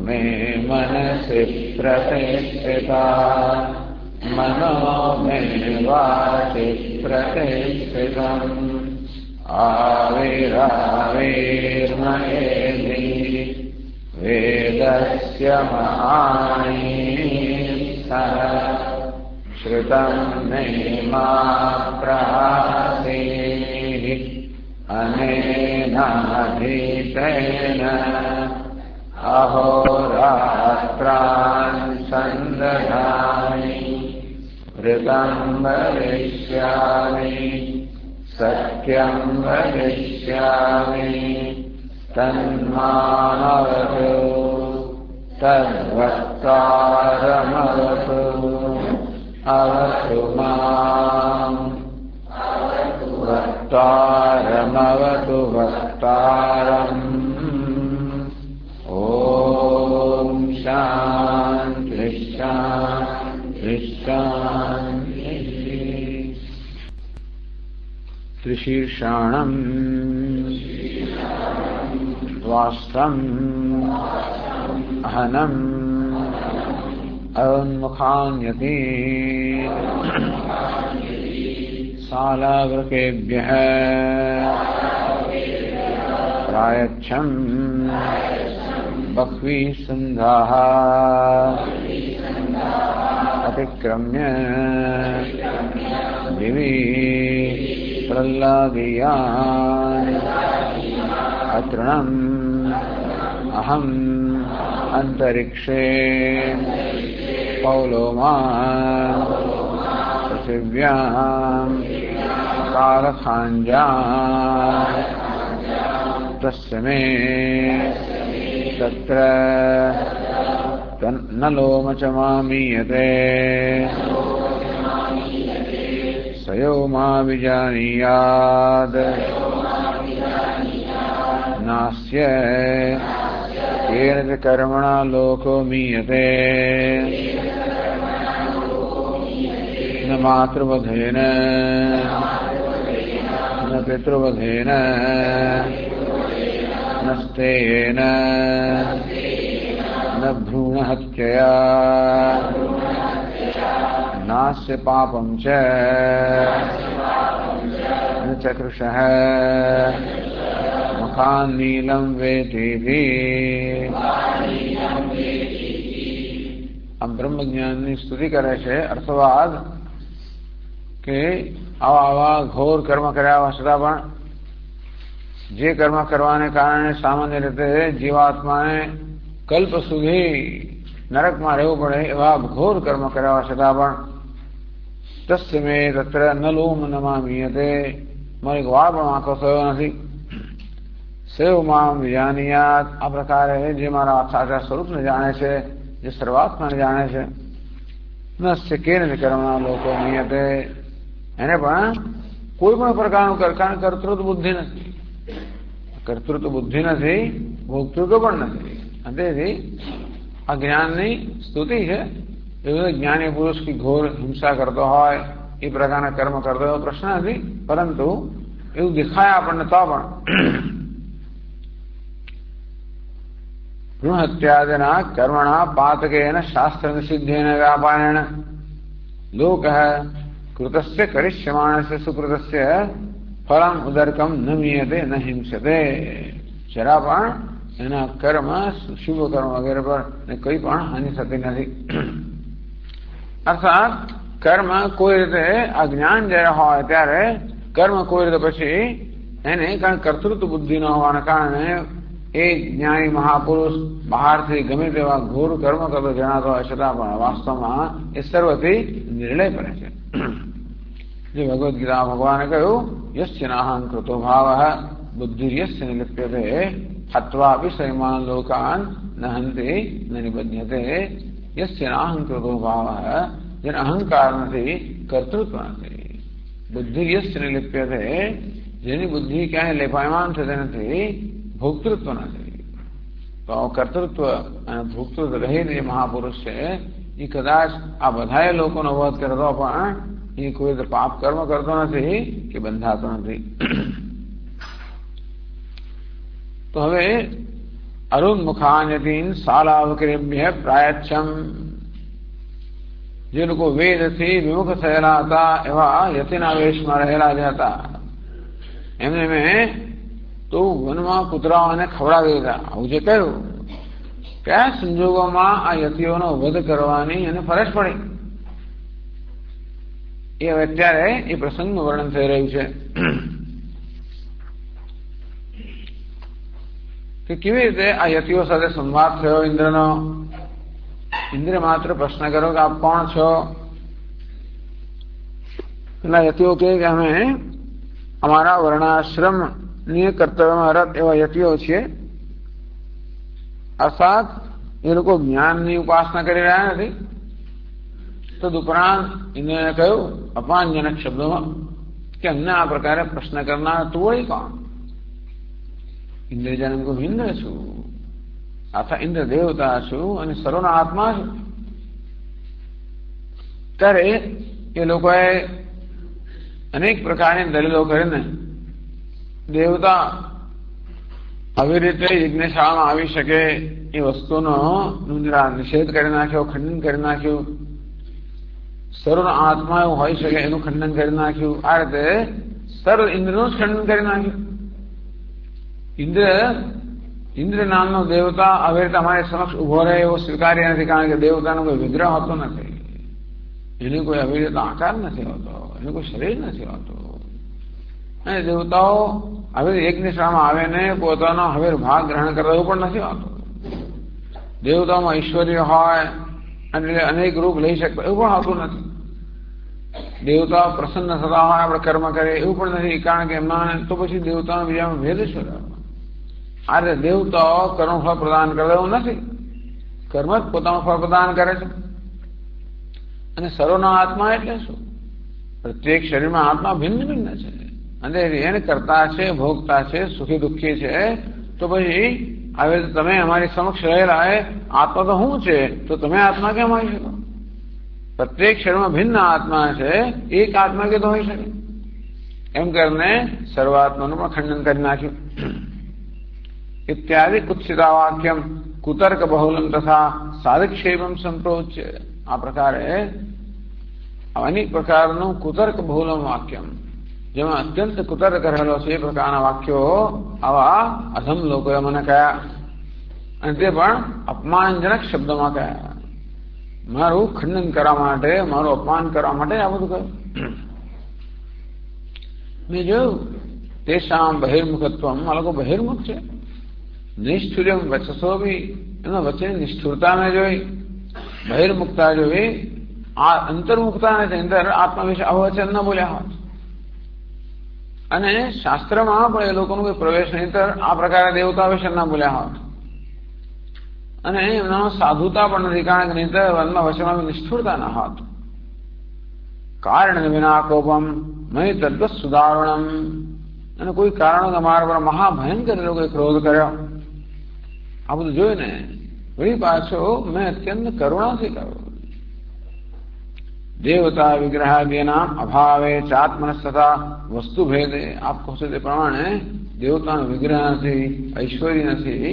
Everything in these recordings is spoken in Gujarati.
मे मनसि प्रतिष्ठिता मनो मे वाचि प्रतिष्ठितम् आविराविर्मयेधि वेदस्य महानीत्सः श्रुतं मे मा प्रहासीः अनेनाधीतेन अहोरात्रान् सन्दधामि ऋतं वदिष्यामि सत्यं वदिष्यामि तन्मामवतु तद्वक्तारमवतु अवतु माम् वक्तारमवतु वक्तारम् ॐ शान्ति शान्ति शान्तिः। त्रिशीर्षाणम् वास्तम् अहनम् अवन्मुखान्यति सालावृकेभ्यः प्रायच्छम् बह्वी सन्धाः अतिक्रम्य दिवि प्रह्लादीयान् अतृणम् अहम् अन्तरिक्षे पौलोमान् पृथिव्याम् कालखाञ्जान् तस्य मे तत्र न लोमचमामीयते स यो मा विजानीयात् नास्य केन च कर्मणा लोको मीयते न मातृवधेन न पितृवधेन न स्तेयेन न भ्रूणहत्यया नास्य पापं च न चकृषः मुखान्नीलं वेतीति। अब ब्रह्मज्ञानी स्तुति करे છે અર્થવાદ કે આવા ઘોર કર્મ કર્યા છતાં પણ જે કર્મ કરવાને કારણે સામાન્ય રીતે જીવાત્માને કલ્પ સુધી નરકમાં રહેવું પડે એવા ઘોર કર્મ કર્યા છતાં પણ તસ્ય મે તત્ર ન લોમ ન મામીયતે મારો એક વાર પણ વાંકો થયો નથી સેવ મામ વિજાનીયાત આ પ્રકારે જે મારા સાચા સ્વરૂપને જાણે છે જે સર્વાત્માને જાણે છે નસ્ય કેન કર્મના લોકો નિયતે એને પણ કોઈ પણ પ્રકારનું કારણ કર્તૃત્વ બુદ્ધિ નથી કર્તૃત્વ બુદ્ધિ નથી ભોગતૃત્વ પણ નથી તેથી આ જ્ઞાનની સ્તુતિ છે એવું જ્ઞાની પુરુષ की ઘોર હિંસા કરતો હોય એ પ્રકારના કર્મ કરતો એવો પ્રશ્ન નથી પરંતુ એવું દેખાય આપણને તો પણ भ्रूणहत्यादिना कर्मणा पातकेन शास्त्र निषिद्धेन व्यापारेण लोकः कृतस्य करिष्यमाणस्य सुकृतस्य फलम् उदरकम न मीयते न हिंसते जरा पण एना कर्म शुभ कर्म वगैरह पर कोई पण हानि थती नहीं। अर्थात कर्म कोई रीते अज्ञान जरा होय त्यारे कर्म कोई रीते पछी एने कारण कर्तृत्व बुद्धि न होवाना कारणे एक ज्ञानी महापुरुष बहार से गमे तेवा घोर कर्म करतो जणातो होय छतां पण वास्तवमां ए सर्वथी निर्णय पड़े छे। जो भगवद गीता भगवाने कह્યું यस्य नाहं कृतो भावः बुद्धिर्यस्य निलिप्यते हत्वापि सैमान् लोकान् न हन्ति न निबध्यते। यस्य नाहं कृतो भावः જેને અહંકાર નથી કર્તૃત્વ નથી બુદ્ધિર્યस्य નિલિપ્યતે જેની બુદ્ધિ ક્યાંય લેપાયમાન થતી નથી ભોક્તૃત્વ નથી તો કર્તૃત્વ અને ભોક્તૃત્વ રહિત જે મહાપુરુષ છે એ કદાચ આ બધાએ લોકોનો વધ કરતો પણ એ કોઈ પાપ કર્મ કરતો નથી કે બંધાતો નથી। તો હવે અરુન્મુખાન્યતીન શાલાવક્રેમ્ય પ્રાયચ્છમ. જે લોકો વેદથી વિમુખ થયેલા હતા એવા યતિના વેશમાં રહેલા જે હતા એમને મેં તો વનમાં કૂતરાઓને ખવડાવી દીધા. આવું જે કહ્યું, કયા સંજોગોમાં આ યતિઓનો વધ કરવાની અને ફરજ પડી એ હવે અત્યારે એ પ્રસંગનું વર્ણન થઈ રહ્યું છે કે કેવી રીતે આ યતિઓ સાથે સંવાદ થયો ઇન્દ્રનો. ઇન્દ્ર માત્ર પ્રશ્ન કર્યો કે આપ કોણ છો? પેલા યતિઓ કે અમે અમારા વર્ણાશ્રમની કર્તવ્યમાં રત એવા યતિઓ છીએ. અર્થાત એ લોકો જ્ઞાનની ઉપાસના કરી રહ્યા નથી. તદુપરાંત ઇન્દ્રને કહ્યું અપમાનજનક શબ્દોમાં કે અમને આ પ્રકારે પ્રશ્ન કરનાર તું વળી કોણ? ઇન્દ્ર જાણે હું ઇન્દ્ર છું, આથા ઇન્દ્ર દેવતા છું અને સર્વના આત્મા છું. ત્યારે એ લોકોએ અનેક પ્રકારની દલીલો કરીને દેવતા આવી રીતે યજ્ઞશાળામાં આવી શકે એ વસ્તુનો નિષેધ કરી નાખ્યો, ખંડન કરી નાખ્યું. સર્વ આત્મા એવું હોઈ શકે એનું ખંડન કરી નાખ્યું. આ રીતે સર્વ ઇન્દ્રનું જ ખંડન કરી નાખ્યું. ઇન્દ્ર નામનો દેવતા આવી રીતે અમારી સમક્ષ ઉભો રહે એવો સ્વીકાર્ય નથી, કારણ કે દેવતાનો કોઈ વિગ્રહ હોતો નથી, એનો કોઈ આવી રીતે આકાર નથી હોતો, એનું કોઈ શરીર નથી હોતું. અને દેવતાઓ આવી યજ્ઞશાળામાં આવે ને પોતાનો હવે ભાગ ગ્રહણ કરવા એવું પણ નથી હોતું. દેવતાઓમાં ઐશ્વર્ય હોય અને અનેક રૂપ લઈ શકતા એવું પણ હોતું નથી. દેવતાઓ પ્રસન્ન થતા હોય આપણે કર્મ કરીએ એવું પણ નથી, કારણ કે એમાં તો પછી દેવતાનો બીજામાં ભેદ છે. આ રીતે દેવતાઓ કર્મફળ પ્રદાન કરે એવું નથી, કર્મ જ પોતાનું ફળ પ્રદાન કરે છે. અને સર્વના આત્મા એટલે શું? પ્રત્યેક શરીરમાં આત્મા ભિન્ન ભિન્ન છે અને એને કરતા છે, ભોગતા છે, સુખી દુઃખી છે. તો પછી આવી રીતે તમે અમારી સમક્ષ રહેલા આત્મા તો શું છે, તો તમે આત્મા કેમ હોઈ શકો? પ્રત્યેક શરીરમાં ભિન્ન આત્મા છે, એક આત્મા કે તો હોઈ શકે? એમ કરીને સર્વાત્માનું પણ ખંડન કરી નાખ્યું. ઇત્યાદિ કુત્સિતા વાક્યમ કુતર્ક બહુલમ તથા સાધિક્ષેપમ સંપ્રોચ્ય. આ પ્રકારે અનેક પ્રકારનું કુતર્ક બહુલમ વાક્યમ, જેમાં અત્યંત કુતર્ક રહેલો છે એ પ્રકારના વાક્યો આવા અધમ લોકોએ મને કહ્યા, અને તે પણ અપમાનજનક શબ્દોમાં કહ્યા. મારું ખંડન કરવા માટે, મારું અપમાન કરવા માટે આ બધું કહ્યું. મેં જોયું તેષામ બહિર્મુખત્વ, આ લોકો બહિર્મુખ છે. નિષ્ઠુર્યમ વચસો બી, એના વચ્ચેની નિષ્ઠુરતા મેં જોઈ, બહિર્મુખતા જોઈ. આ અંતર્મુખતા નથી, અંદર આત્મા વિશે અવચન ન બોલ્યા હોત. અને શાસ્ત્રમાં પણ એ લોકોનો કોઈ પ્રવેશ નહીં, આ પ્રકારે દેવતા વિશે ન બોલ્યા હોત. અને એમનામાં સાધુતા પણ નથી, કારણ કે નહીં વનમાં વચનમાં નિષ્ઠુરતા ન હોત. કારણ વિના કોપમ મય તદ્વત સુધારણમ, અને કોઈ કારણ અમારા પર મહાભયંકર લોકોએ ક્રોધ કર્યો. આ બધું જોઈને વળી પાછો મેં અત્યંત કરુણાથી કહ્યું. દેવતા વિગ્રહાદિના અભાવે ચાત્મનસ તથા વસ્તુ ભેદે, આપ કહો છો તે પ્રમાણે દેવતાનો વિગ્રહ નથી, ઐશ્વર્ય નથી,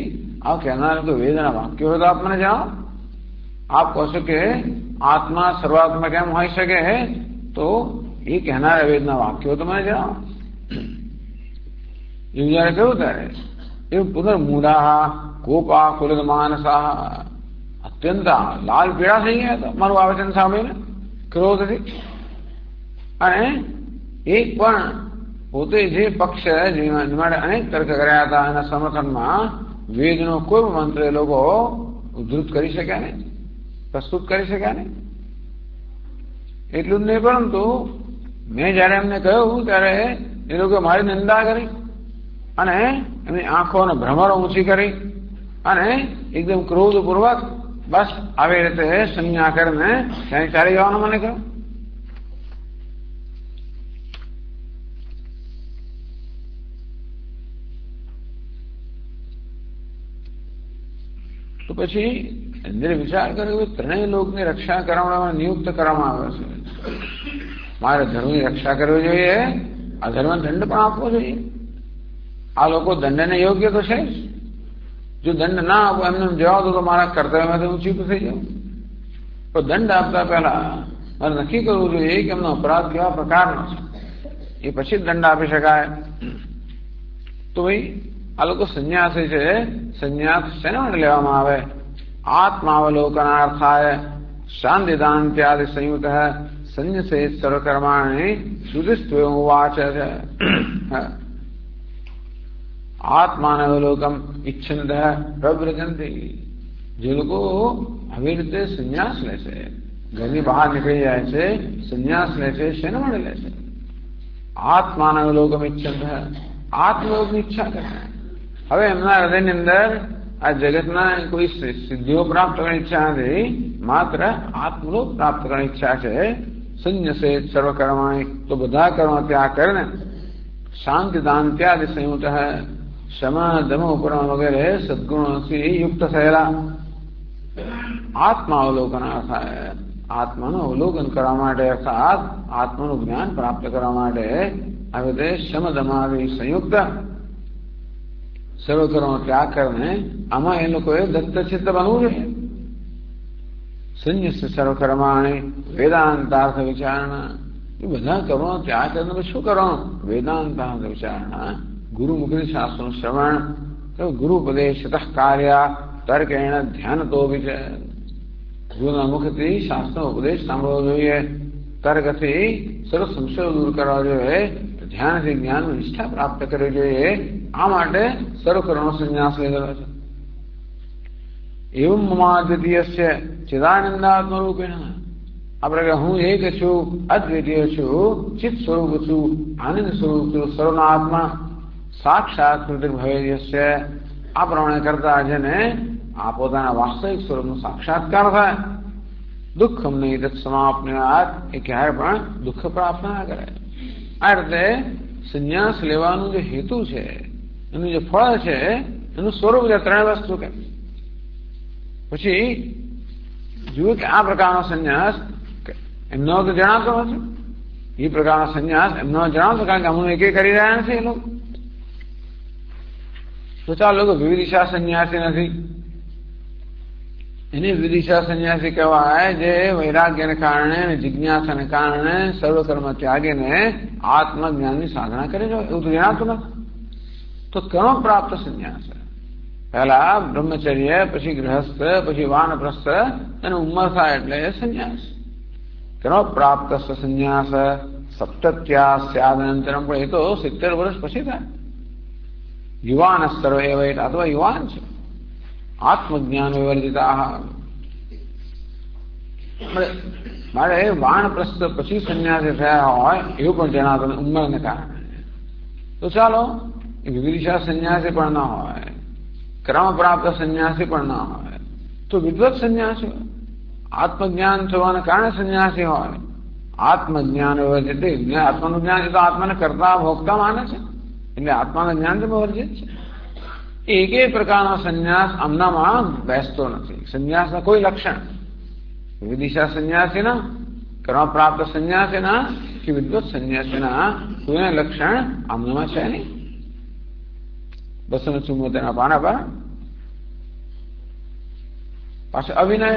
આ કહેનાર કોઈ વેદના વાક્યો હોય તો આપ મને જાઓ. આપ કહો છો કે આત્મા સર્વાત્મા કેમ હોઈ શકે, તો એ કહેનારા વેદના વાક્યો તો મને જાઓ. એવું જયારે કહ્યું ત્યારે એવું પુનર્મૂઢા કોપા કુલદ માનસા, અત્યંત લાલ પીળા થઈ ગયા હતા મારું આવેદન સાંભળીને ક્રોધથી. અને એક પણ પોતે જે પક્ષ માટે અનેક તર્ક કર્યા હતા એના સમર્થનમાં વેદનો કોઈ મંત્ર એ લોકો ઉદ્ધૃત કરી શક્યા નહીં, પ્રસ્તુત કરી શક્યા નહીં. એટલું જ નહીં, પરંતુ મેં જયારે એમને કહ્યું ત્યારે એ લોકો મારી નિંદા કરી અને એમની આંખોને ભ્રમરો ઊંચી કરી અને એકદમ ક્રોધપૂર્વક બસ આવી રીતે સંજ્ઞા કરીને ત્યાં ચાલી જવાનું મને કહ્યું. તો પછી અંદર વિચાર કર્યો કે ત્રણેય લોકની રક્ષા કરવા નિયુક્ત કરવામાં આવ્યો છે. મારે ધર્મની રક્ષા કરવી જોઈએ, આ ધર્મ દંડ પણ આપવો જોઈએ. આ લોકો દંડને યોગ્ય તો છે જ, જો દંડ ના આપો એમને જવા દો તો મારા કર્તવ્યમાંથી હું ચૂપ થઈ જાઉં. પણ દંડ આપતા પહેલા મારે નક્કી કરવું જોઈએ કે એમનો અપરાધ કેવા પ્રકારનો છે, એ પછી દંડ આપી શકાય. તો ભાઈ આ લોકો સંન્યાસી છે. સંન્યાસ શેના માટે લેવામાં આવે? આત્માવલોકનાર્થાય શાંતિદાંત્યાદિ સંયુક્ત સંન્યસે સર્વકર્માણિ સુધિસ્ત્વેવ વાચ છે. આત્માનવલોકમ ઇચ્છંત પ્રવ્રજંતી. જે લોકો આવી રીતે સંન્યાસ લે છે, ઘરની બહાર નીકળી જાય છે, સંન્યાસ લે છે, શેના માટે લે છે? આત્માનવલોકમ ઇચ્છંત, આત્મલોકની ઈચ્છા કરે. હવે એમના હૃદયની અંદર આ જગતના કોઈ સિદ્ધિઓ પ્રાપ્ત કરવાની ઈચ્છા નથી, માત્ર આત્મલોક પ્રાપ્ત કરવાની ઈચ્છા છે. સંન્યસે સર્વકર્માણિ, તો બધા કર્મ ત્યાગ કરીને શાંતિદાંત્યાદિ સંયુક્ત ક્ષમા દમ ઉપરમ વગેરે સદગુણોથી યુક્ત થયેલા આત્માવલોકનાર્થાય, આત્માનું અવલોકન કરવા માટે અર્થાત આત્માનું જ્ઞાન પ્રાપ્ત કરવા માટે આવી રીતે શમદમાદિ સંયુક્ત સર્વકર્મનો ત્યાગ કરીને આમાં એ લોકોએ દત્તચિત્ત બનવું જોઈએ. સંન્યસ્ત સર્વકર્માણિ વેદાંતાર્થ વિચારણા, એ બધા કર્મો ત્યાગ કરીને શું કરવાનું? વેદાંતાર્થ વિચારણા, ગુરુમુખી શાસ્ત્રનું શ્રવણ, ગુરુપદેશતઃ કાર્ય તર્કેણ ધ્યાન તો વિચે. ગુરુના મુખથી શાસ્ત્રનો ઉપદેશ સાંભળવો જોઈએ, તર્કથી સર્વ સંશયો દૂર કરવા જોઈએ, ધ્યાનથી જ્ઞાનની નિષ્ઠા પ્રાપ્ત કરવી જોઈએ. આ માટે સર્વકર્મનો સંન્યાસ લીધેલો છે. એવું મમાદ્વિતીય છે ચિદાનંદાત્મરૂપેણ. આપણે હું એક છું, અદ્વિતીય છું, ચિત્ત સ્વરૂપ છું, આનંદ સ્વરૂપ છું, સર્વનો આત્મા સાક્ષાત ભવેય છે. આ પ્રમાણે કરતા જેને આ પોતાના વાસ્તવિક સ્વરૂપનો સાક્ષાત્કાર થાય, દુઃખમ નહીં તત્ સમાપ્નયાત, એ ક્યારે પણ દુઃખ પ્રાપ્ત ના કરે. આ રીતે સંન્યાસ લેવાનું જે હેતુ છે, એનું જે ફળ છે, એનું સ્વરૂપ છે. ત્રણ વસ્તુ કે પછી જુઓ કે આ પ્રકારનો સંન્યાસ એમનો તો જણાતો નથી. એ પ્રકારનો સંન્યાસ એમનો જણાવતો, કારણ કે અમુક એક કરી રહ્યા નથી એ લોકો. તો ચાલો લોકો વિવિધિશા સંન્યાસી નથી, એને વિવિધિશા સંન્યાસી કહેવાય જે વૈરાગ્યને કારણે અને જિજ્ઞાસાને કારણે સર્વકર્મ ત્યાગીને આત્મજ્ઞાનની સાધના કરે છે. એવું તો જણાતું નથી. તો કર્મ પ્રાપ્ત સંન્યાસ, પહેલા બ્રહ્મચર્ય, પછી ગૃહસ્થ, પછી વાનપ્રસ્થ, અને ઉંમર થાય એટલે સંન્યાસ. કર્મ પ્રાપ્ત સંન્યાસ સપ્તત્યાસ્યાદનંતરમ, પણ એ તો 70 વર્ષ પછી થાય. યુવાન સર્વ એવ, અથવા યુવાન છે, આત્મજ્ઞાન વિવર્જિતા. મારે વાનપ્રસ્થ પછી સંન્યાસી થયા હોય એવું પણ જણાતું ઉંમરને કારણે. તો ચાલો વિવિધિશા સંન્યાસી પણ ના હોય, ક્રમ પ્રાપ્ત સંન્યાસી પણ ના હોય, તો વિદ્વત સંન્યાસી હોય, આત્મજ્ઞાન થવાના કારણે સંન્યાસી હોય. આત્મજ્ઞાન વિવર્જિત, આત્માનું જ્ઞાન એ તો આત્માને કરતા ભોગતા માને છે, એટલે આત્માના જ્ઞાન તો વર્જિત છે. એકે પ્રકારનો સંન્યાસ આમનામાં બેસતો નથી. સંન્યાસના કોઈ લક્ષણ, વિદિશા સંન્યાસીના, કર્મ પ્રાપ્ત સંન્યાસીના કે વિદ્વત સંન્યાસીના કોઈ લક્ષણ આમનામાં છે નહીં. 274 પાના પર પાછું અવિનય.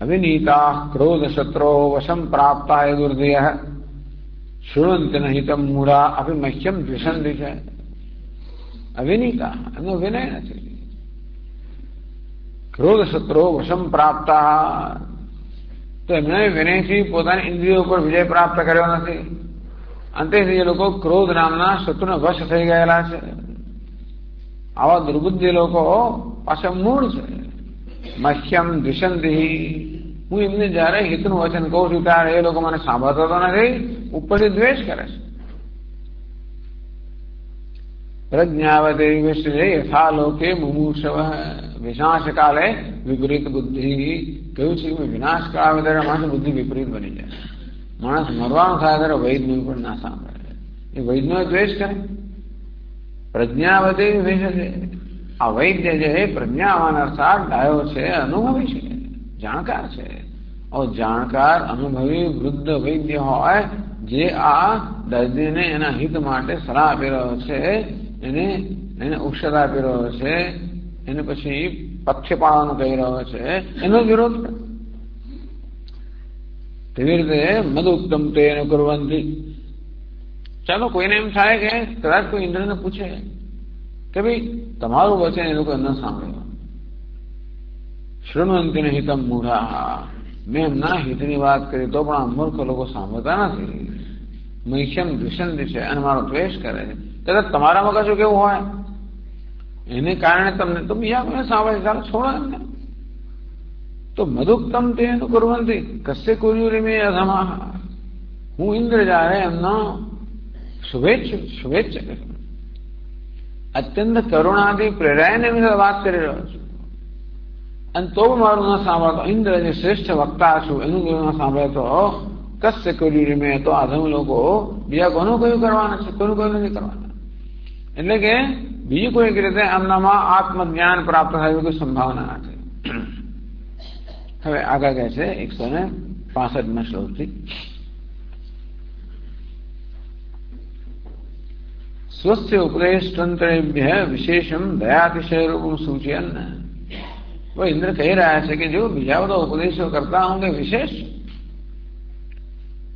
અવિનીતા ક્રોધ શત્રો વશમ પ્રાપ્તા એ દુર્દય શૃણંતિ નહિતમ મૂઢા અભિ મહ્યમ દ્વિષંતિ છે. અવિનીતા, એમનો વિનય નથી. ક્રોધ શત્રો વશમ પ્રાપ્તા, તો એમને વિનયથી પોતાની ઇન્દ્રિયો ઉપર વિજય પ્રાપ્ત કર્યો નથી. અંતેથી એ લોકો ક્રોધ નામના શત્રુને વશ થઈ ગયેલા છે. આવા દુર્બુદ્ધિ લોકો પાછા મૂળ છે. મહ્યમ દ્વિષંતિ, હું એમને જયારે હિતનું વચન કહું છું ત્યારે એ લોકો મને સાંભળતો તો નથી, ઉપરથી દ્વેષ કરે છે. પ્રજ્ઞાવતે વિશ્વે યથા લોકે મુમૂષવ, વિનાશ કાલે વિપરીત બુદ્ધિ. કહ્યું છે કે વિનાશ કાળ આવે ત્યારે માણસ બુદ્ધિ વિપરીત બની જાય. માણસ મરવાનું થાય ત્યારે વૈદનું પણ ના સાંભળે, એ વૈદનો દ્વેષ કરે. પ્રજ્ઞાવતે વિશે છે, આ વૈદ્ય જે પ્રજ્ઞાવાન અર્થાત ડાયો છે, અનુભવી છે, જાણકાર છે. જાણકાર અનુભવી વૃદ્ધ વૈદ્ય હોય જે આ દર્દીને એના હિત માટે સલાહ આપી રહ્યો છે, એને ઔષધ આપી રહ્યો છે, એને પછી પથ્ય પાળવાનું કહી રહ્યો છે, એનો વિરોધ કરે. તેવી રીતે મદુક્તમ તેન કુર્વંતી. ચાલો કોઈને એમ થાય કે કદાચ કોઈ ઇન્દ્રને પૂછે કે ભાઈ તમારું વચન એ લોકો ન સાંભળ્યું. શૃણવંતી ને હિતમ મૂઢા. મેં એમના હિતની વાત કરી તો પણ આ મૂર્ખ લોકો સાંભળતા નથી. મૈષ્યમ દ્વિષંતી છે અને મારો દ્વેષ કરે છે. કદાચ તમારા મગજ કેવું હોય એને કારણે તમને તો બીજા કોઈને સાંભળે, ચાલો છોડો એમને. તો મદુક્તમ તેન કુર્વંતી કસ્ય કુર્યુરિમે અધમાઃ. હું ઇન્દ્ર જ્યારે એમનો શુભેચ્છક અત્યંત કરુણાથી પ્રેરાઈને એમની સાથે વાત કરી રહ્યો છું અને તો મારું ન સાંભળતો, ઇન્દ્ર જે શ્રેષ્ઠ વક્તા છું એનું ન સાંભળે તો કસ્ય કુર્યુરિમે, તો અધમ લોકો બીજા કોનું કયું કરવાના છે, કોનું કયું નથી કરવાના. એટલે કે બીજી કોઈક રીતે એમનામાં આત્મજ્ઞાન પ્રાપ્ત થાય કોઈ સંભાવના નથી. હવે આગળ કહે છે 165 શ્લોકથી, સ્વસ્ય ઉપદેષ્ટંતરેભ્ય વિશેષમ દયાતિશય રૂપમ સૂચયન. वो इंद्र कह रहा है कि जो बीजा બધા ઉપદેશો કરતા હોंगे વિશેષ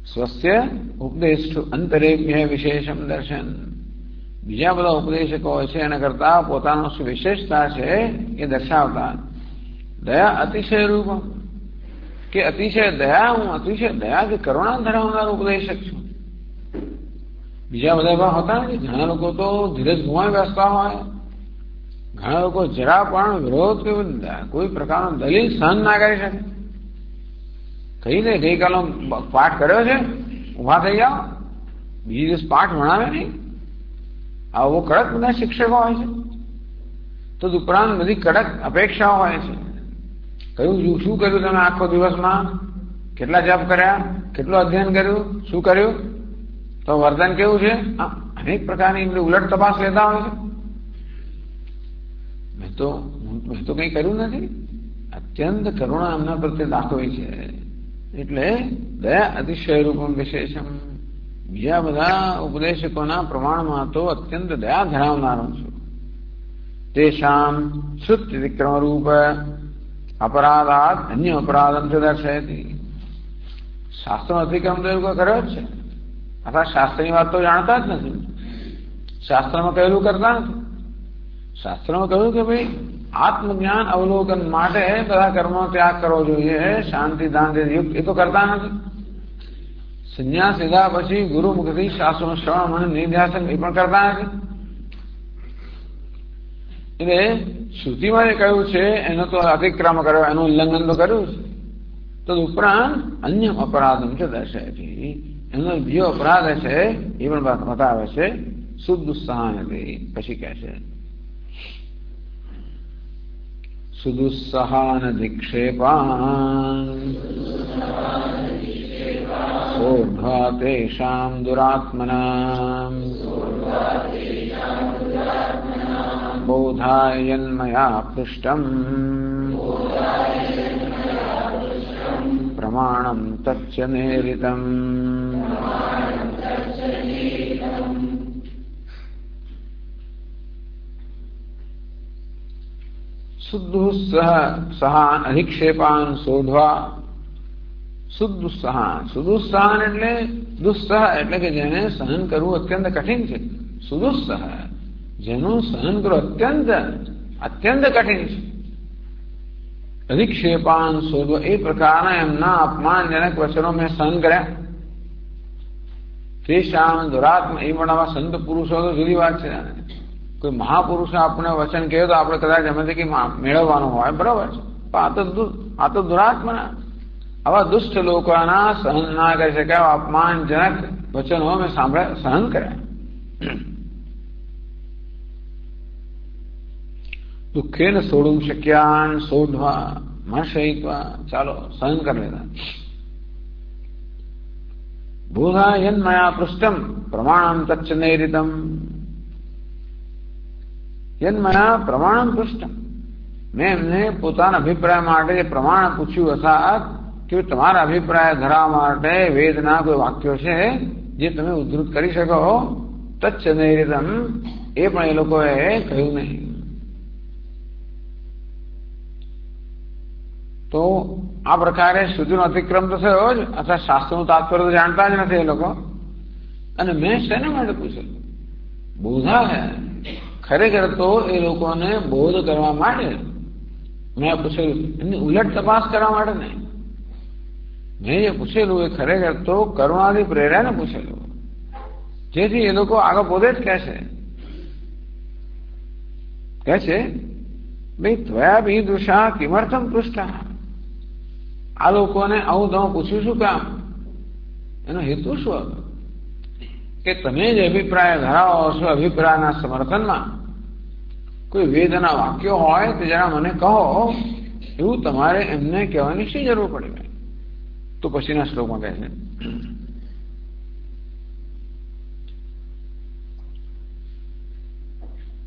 સ્વસ્ય ઉપદેષ્ટ અંતરેભ્ય વિશેષમ દર્શન. બીજા બધા ઉપદેશકો હોય છે એના કરતા પોતાનો શું વિશેષતા છે એ દર્શાવતા. દયા અતિશય રૂપ, કે અતિશય દયા, હું અતિશય દયા કે કરુણા ધરાવનાર ઉપદેશક છું. બીજા બધા એવા હોતા ને, ઘણા લોકો તો ધીરજ ગુમાવી બેસતા હોય, ઘણા લોકો જરા પણ વિરોધ કે કોઈ પ્રકારનો દલીલ સહન ના કરી શકે. કહી દે ગઈકાલનો પાઠ કર્યો છે, ઉભા થઈ જાઓ, બીજી દિવસ પાઠ ભણાવે નહીં. આવો કડક બધા શિક્ષકો હોય છે. તો ઉપરાંત બધી કડક અપેક્ષાઓ હોય છે. કયું શું કર્યું તમે આખો દિવસમાં, કેટલા જપ કર્યા, કેટલું અધ્યયન કર્યું, શું કર્યું, તો વર્તન કેવું છે, અનેક પ્રકારની ઉલટ તપાસ લેતા હોય છે. મેં તો કઈ કર્યું નથી. અત્યંત કરુણા એમના પ્રત્યે દાખવી છે. એટલે દયા અતિશય રૂપમ વિશેષમ. બીજા બધા ઉપદેશકોના પ્રમાણમાં તો અત્યંત દયા ધરાવનારો છું. તેષામ શ્રુત વિક્રમ રૂપ અપરાધાત અન્ય અપરાધમ દર્શયતી. શાસ્ત્રનો અતિક્રમ તો એવું કર્યો જ છે, અથવા શાસ્ત્રની વાત તો જાણતા જ નથી, શાસ્ત્રમાં કહેલું કરતા નથી. શાસ્ત્રમાં કહ્યું કે ભાઈ આત્મજ્ઞાન અવલોકન માટે બધા કર્મો ત્યાગ કરવો જોઈએ, શાંતિ દાન યુક્ત, એ તો કરતા નથી. સંન્યાસ લીધા પછી ગુરુમુખથી શાસ્ત્રનું શ્રવણ અને નિધ્યાસન એ પણ કરતા નથી. એટલે શ્રુતિમાં જે કહ્યું છે એનો તો અતિક્રમ કર્યો, એનું ઉલ્લંઘન તો કર્યું છે. તો ઉપરાંત અન્ય અપરાધમ છે દર્શાય, એનો બીજો અપરાધ છે એ પણ બતાવે છે. સુદુસ્સાહન પછી કહે છે સુદુસ્સાહન દિક્ષેપાન સોઢ્વા તેષામ દુરાત્મનામ બોધાયન્મયા પૃષ્ટમ પ્રમાણમ તચ્ચ નેરિતમ. સુદુસ્સહાન અધિક્ષેપાન સોઢવા. સુદુસ્સહાન, સુદુસ્સહાન એટલે દુસ્સહ એટલે કે જેને સહન કરવું અત્યંત કઠિન છે. સુદુસ્સહ જેનું સહન કરવું અત્યંત કઠિન છે. અધિક્ષેપાન સોઢવા એ પ્રકારના એમના અપમાનજનક વચનો મેં સહન કર્યા. તેષામ દુરાત્મા, એ પણ આવા સંત પુરુષો તો જુદી વાત છે. કોઈ મહાપુરુષે આપણે વચન કહ્યું તો આપણે કદાચ એમાંથી કઈ મેળવવાનું હોય, બરોબર છે, પણ આ તો દુરાત્મા, આવા દુષ્ટ લોકોના સહન ના કરી શક્યા અપમાનજનક વચનો મેં સહન કર્યા. દુઃખેન સોડું શક્યાન સોઢવા મર્ષયિત્વા, ચાલો સહન કરી લેતા. બોધા યન્મયા પૃષ્ટમ પ્રમાણમ તચ્ચ નૈરિતમ. યન્મયા પ્રમાણમ પૃષ્ટમ, મેં એમને પોતાના અભિપ્રાય માટે જે પ્રમાણ પૂછ્યું, અર્થાત કે તમારા અભિપ્રાય ધરાવવા માટે વેદના કોઈ વાક્યો છે જે તમે ઉદ્ધૃત કરી શકો, તચ્ચ નૈરિતમ, એ પણ એ લોકોએ કહ્યું નહીં. તો આ પ્રકારે શ્રુતિનો અતિક્રમ તો થયો જ, અથવા શાસ્ત્રનું તાત્પર્ય તો જાણતા જ નથી એ લોકો. અને મેં શેના માટે પૂછેલું? બોધા હે. ખરેખર તો એ લોકોને બોધ કરવા માટે મેં પૂછેલું, એમની ઉલટ તપાસ કરવા માટે નહીં. મેં જે પૂછેલું એ ખરેખર તો કરુણાથી પ્રેરાને પૂછેલું, જેથી એ લોકો આગળ પોતે જ કહેશે ભાઈ ત્વયા ભીદૃશા કિમર્થમ પૃષ્ઠા. આ લોકોને આવું તમે પૂછ્યું શું કામ? એનો હેતુ શું હતો? કે તમે જે અભિપ્રાય ધરાવો છો, અભિપ્રાયના સમર્થનમાં કોઈ વેદના વાક્યો હોય તો જરા મને કહો, એવું તમારે એમને કહેવાની શી જરૂર પડી? તો પછીના શ્લોકમાં કહે છે,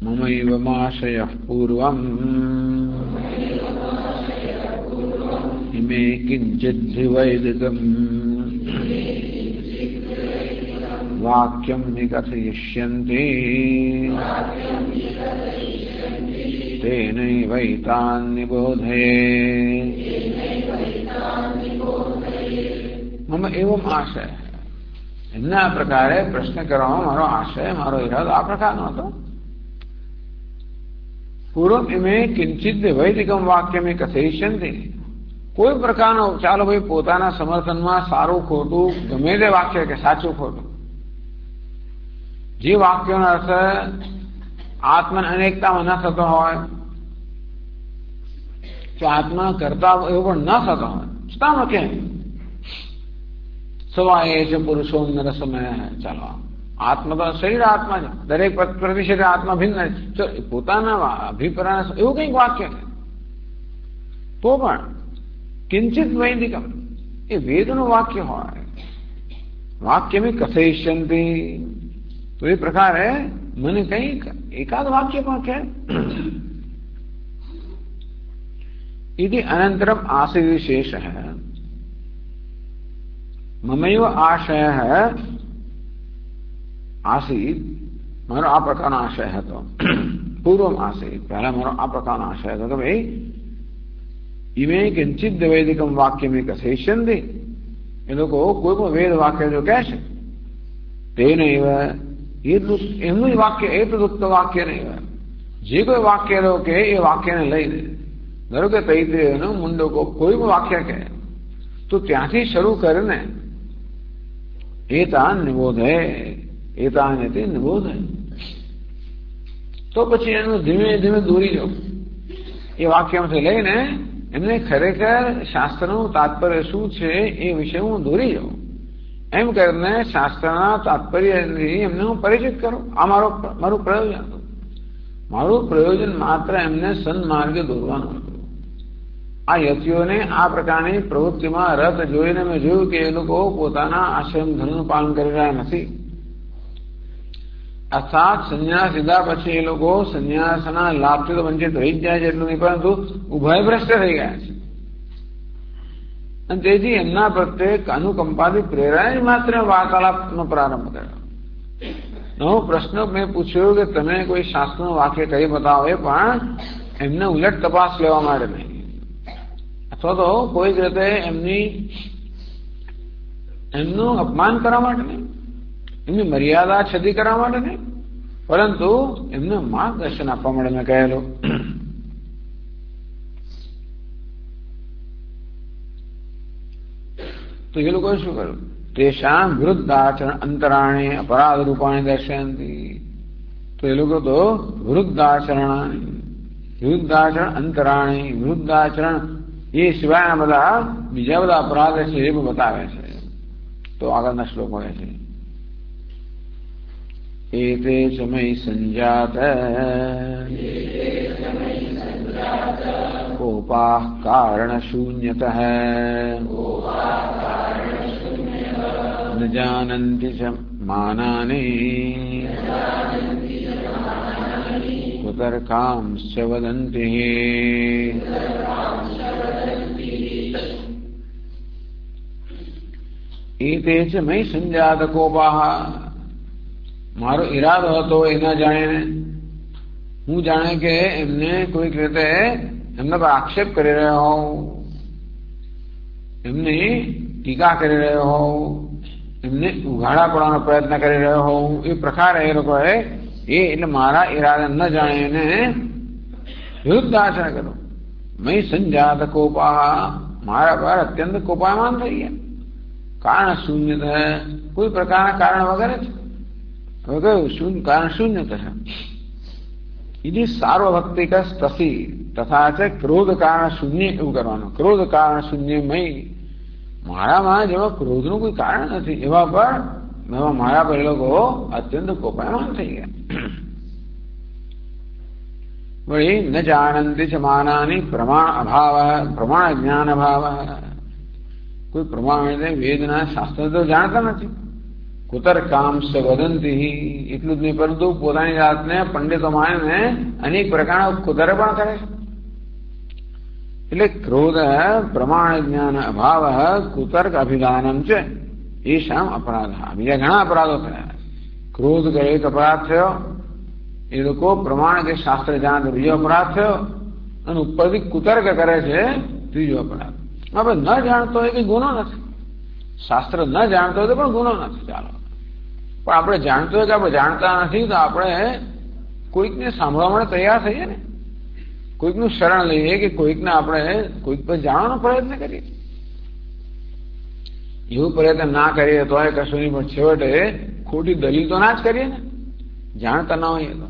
મમૈવ માશયઃ પૂર્વમ ઇમે કિંચિદ્ધિવૈદિકમ વાક્યમ નિકથયિષ્યન્તિ તેનૈવૈતાન નિબોધયે. મમ એવમ આશય. એમના પ્રકારે પ્રશ્ન કરવામાં મારો આશય, મારો ઈરાદો આ પ્રકારનો હતો. પૂર્વ ઇમે કિંચિત વૈદિકમ વાક્યમ કથયિષ્યન્તિ. કોઈ પ્રકારનો ચાલો ભાઈ પોતાના સમર્થનમાં સારું ખોટું ગમે તે વાક્ય કે સાચું ખોટું, જે વાક્યોનો અર્થ આત્મા અનેકતામાં ન થતો હોય કે આત્મા કરતા એવો પણ ન થતો હોય, છતાં કેમ સવાય છે પુરુષો નરસમય. ચાલો આત્મા તો શરીર આત્મા છે, દરેક પ્રતિશત આત્મા ભિન્ન છે. પોતાના અભિપ્રાય એવું કંઈક વાક્ય છે તો પણ કિંચિત વૈદિકમ એ વેદનું વાક્ય હોય, વાક્યમી કથયિષ્યન્તિ. તો એ પ્રકારે મને કંઈક એકાદ વાક્ય પણ કે इति अनंतरम आशय विशेष है. ममैव आशय है आसीत, मारो आ प्रकार आशय है. तो पूर्व आसीत, पहला मारो आ प्रकार आशय है तो भाई इमे किंचित वैदिकम वाक्य में कथयिष्यन्ति. એ લોકો કોઈ પણ વેદ વાક્ય જો કહેશે તેને એમનું જ વાક્ય એ પ્રદુક્ત વાક્ય નહીં હોય. જે કોઈ વાક્ય લો કે એ વાક્યને લઈને ધારો કે તૈત્રીયનો મુંડકો કોઈ પણ વાક્ય કહે તો ત્યાંથી શરૂ કરીને એતાન નિબોધે, એતાન એથી નિબોધે, તો પછી એનું ધીમે ધીમે દોરી જાવ. એ વાક્યમાંથી લઈને એમને ખરેખર શાસ્ત્રનું તાત્પર્ય શું છે એ વિશે હું દોરી જાઉં. એમ કરીને શાસ્ત્રના તાત્પર્યથી એમને હું પરિચિત કરું. આ મારું પ્રયોજન હતું. મારું પ્રયોજન માત્ર એમને સન્માર્ગે દોરવાનું હતું. આ યતિઓને આ પ્રકારની પ્રવૃત્તિમાં રત જોઈને મેં જોયું કે એ લોકો પોતાના આશ્રમ ધર્મનું પાલન કરી રહ્યા નથી. અર્થાત સંન્યાસ લીધા પછી એ લોકો સંન્યાસના લાભથી તો વંચિત રહી જ જાય છે એટલું નહીં, પરંતુ ઉભય ભ્રષ્ટ થઈ ગયા છે. અને તેથી એમના પ્રત્યે અનુકંપાથી પ્રેરાય માત્ર વાર્તાલાપનો પ્રારંભ કર્યો. નવો પ્રશ્ન મેં પૂછ્યો કે તમે કોઈ શાસ્ત્રનું વાક્ય કહી બતાવો, એ પણ એમને ઉલટ તપાસ લેવા માટે નહીં, અથવા તો કોઈક રીતે એમનું અપમાન કરવા માટે નહીં, એમની મર્યાદા છતી કરવા માટે નહીં, પરંતુ એમને માર્ગદર્શન આપવા માટે મેં કહેલું. તો એ લોકોએ શું કર્યું? તેષામ વૃદ્ધાચરણ અંતરાણે અપરાધ રૂપાણી દર્શયંતી. તો એ લોકો તો વૃદ્ધાચરણ અંતરાણી, વૃદ્ધાચરણ એ સિવાયના બધા બીજા બધા અપરાધ છે એ બતાવે છે. તો આગળના શ્લોકો કહે છે એતે સમય સંજાત કોપા કારણ શૂન્યતઃ ન જાનન્તિ ચ માનાની કુતર્કાંશ્ચ વદન્તિ. એતે ચ મય સંજાત કોપાહ. મારો ઈરાદો હતો એ ન જાણીને, હું જાણે કે એમને કોઈક રીતે એમના પર આક્ષેપ કરી રહ્યો હોઉં, એમની ટીકા કરી રહ્યો હોઉં, એમને ઉઘાડા પડવાનો પ્રયત્ન કરી રહ્યો હોઉં, એ પ્રકારે એ લોકોએ એટલે મારા ઈરાદા ન જાણીને વિરુદ્ધ આચરણ કર્યું. મય સંજાત કોપા, મારા પર અત્યંત કોપાયમાન થઈ ગયા. કારણ શૂન્ય, કોઈ પ્રકારના કારણ વગર જ. હવે કયું કારણ શૂન્ય થશે. એની સાર્વભક્તિક સ્તસી તથા છે ક્રોધ કારણ શૂન્ય, એવું કરવાનું. ક્રોધ કારણ શૂન્ય મય, મારામાં જેવા ક્રોધનું કોઈ કારણ નથી એવા પર મારા પર એ લોકો અત્યંત કોપાયમાન થઈ ગયા. વળી ન જાણંતી છે માનાની પ્રમાણ અભાવ, પ્રમાણ જ્ઞાન અભાવ. કોઈ પ્રમાણ વેદના શાસ્ત્ર તો જાણતા નથી. કુતર કામ સ વદંતી, એટલું જ નહીં પરંતુ પોતાની જાતને પંડિતો માનીને અનેક પ્રકારના કુતર પણ કરે છે. એટલે ક્રોધ પ્રમાણ જ્ઞાન અભાવ કુતર્ક અભિધાનમ છે એ શામ અપરાધ. બીજા ઘણા અપરાધો થયા. ક્રોધ કરે એક અપરાધ થયો, એ લોકો પ્રમાણ કે શાસ્ત્ર જાણે બીજો અપરાધ થયો, અને ઉપરથી કુતર્ક કરે છે ત્રીજો અપરાધ. આપણે ન જાણતો હોય કે ગુનો નથી, શાસ્ત્ર ન જાણતો હોય તો પણ ગુનો નથી. ચાલો, પણ આપણે જાણતો હોય કે આપણે જાણતા નથી તો આપણે કોઈકને સાંભળવા માટે તૈયાર થઈએ ને, કોઈકનું શરણ લઈએ કે કોઈકને આપણે કોઈક પર જાણવાનો પ્રયત્ન કરીએ. એવું પ્રયત્ન ના કરીએ તો કશું નહીં, પણ છેવટે ખોટી દલીલ તો ના જ કરીએ ને, જાણતા ના હોઈએ તો.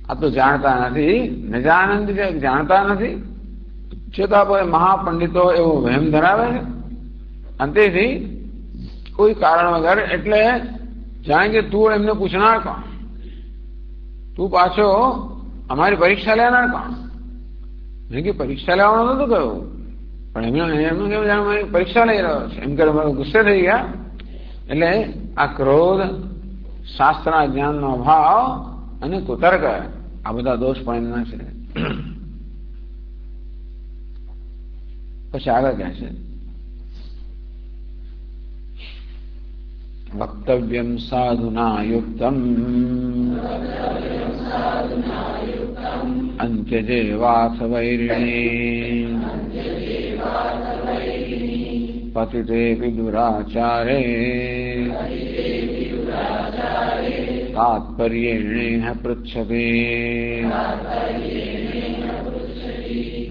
આ તો જાણતા નથી, ન જાણંદ જાણતા નથી, છતાં આપણે મહાપંડિતો એવો વહેમ ધરાવે છે. અંતેથી કોઈ કારણ વગર, એટલે જાણે કે તું એમને પૂછનાર કોણ, તું પાછો અમારી પરીક્ષા લેનાર કોણ. મેં કે પરીક્ષા લેવાનું નતું કહ્યું, પણ એમનું કેવું જાણે પરીક્ષા લઈ રહ્યો છે એમ કરે ગુસ્સે થઈ ગયા. એટલે આ ક્રોધ, શાસ્ત્રના જ્ઞાનનો અભાવ અને કુતર્ક, આ બધા દોષ પણ એમના છે. પછી આગળ કહે છે વક્તવ્યમ સાધુના યુક્તમ અંત્યજે વાથ વૈરિણી પતિતે વિદુરાચારે તાત્પર્યેણ પૃચ્છતે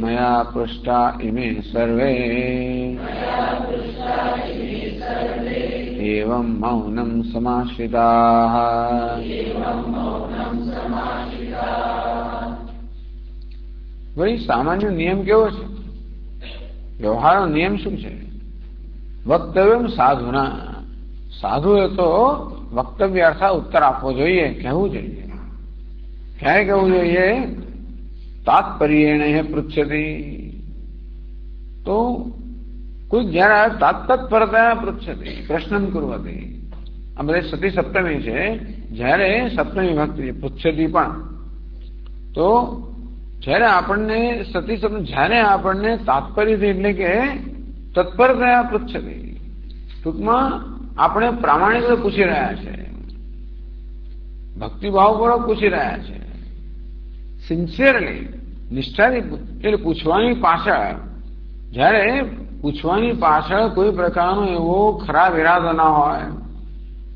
મયા પૃષ્ટા ઇમે સર્વે એવં મૌનમ સમાશ્રિતાઃ. વળી સામાન્ય નિયમ કેવો છે, વ્યવહારનો નિયમ શું છે? વક્તવ્યમ સાધુના, સાધુએ તો વક્તવ્ય અર્થાત ઉત્તર આપવો જોઈએ, કહેવું જોઈએ. ક્યારે કહેવું જોઈએ? તાત્પર્યેણ પૃચ્છતિ, તો કોઈ જયારે તત્પરતા પૃચ્છતિ પ્રશ્ન કુર્વતી. આ બધે સતી સપ્તમી છે, જયારે સપ્તમી ભક્તિ પૃચ્છતિ પણ, તો જયારે આપણને સતી સપ્તમી, જયારે આપણને તાત્પર્યથી એટલે કે તત્પરતા પૃચ્છતિ, ટૂંકમાં આપણે પ્રામાણિક પૂછી રહ્યા છે, ભક્તિભાવપૂર્વક પૂછી રહ્યા છે, સિન્સિયરલી નિષ્ઠાથી. એટલે પૂછવાની પાછળ, જયારે પૂછવાની પાછળ કોઈ પ્રકારનો એવો ખરાબ ઇરાદો ના હોય,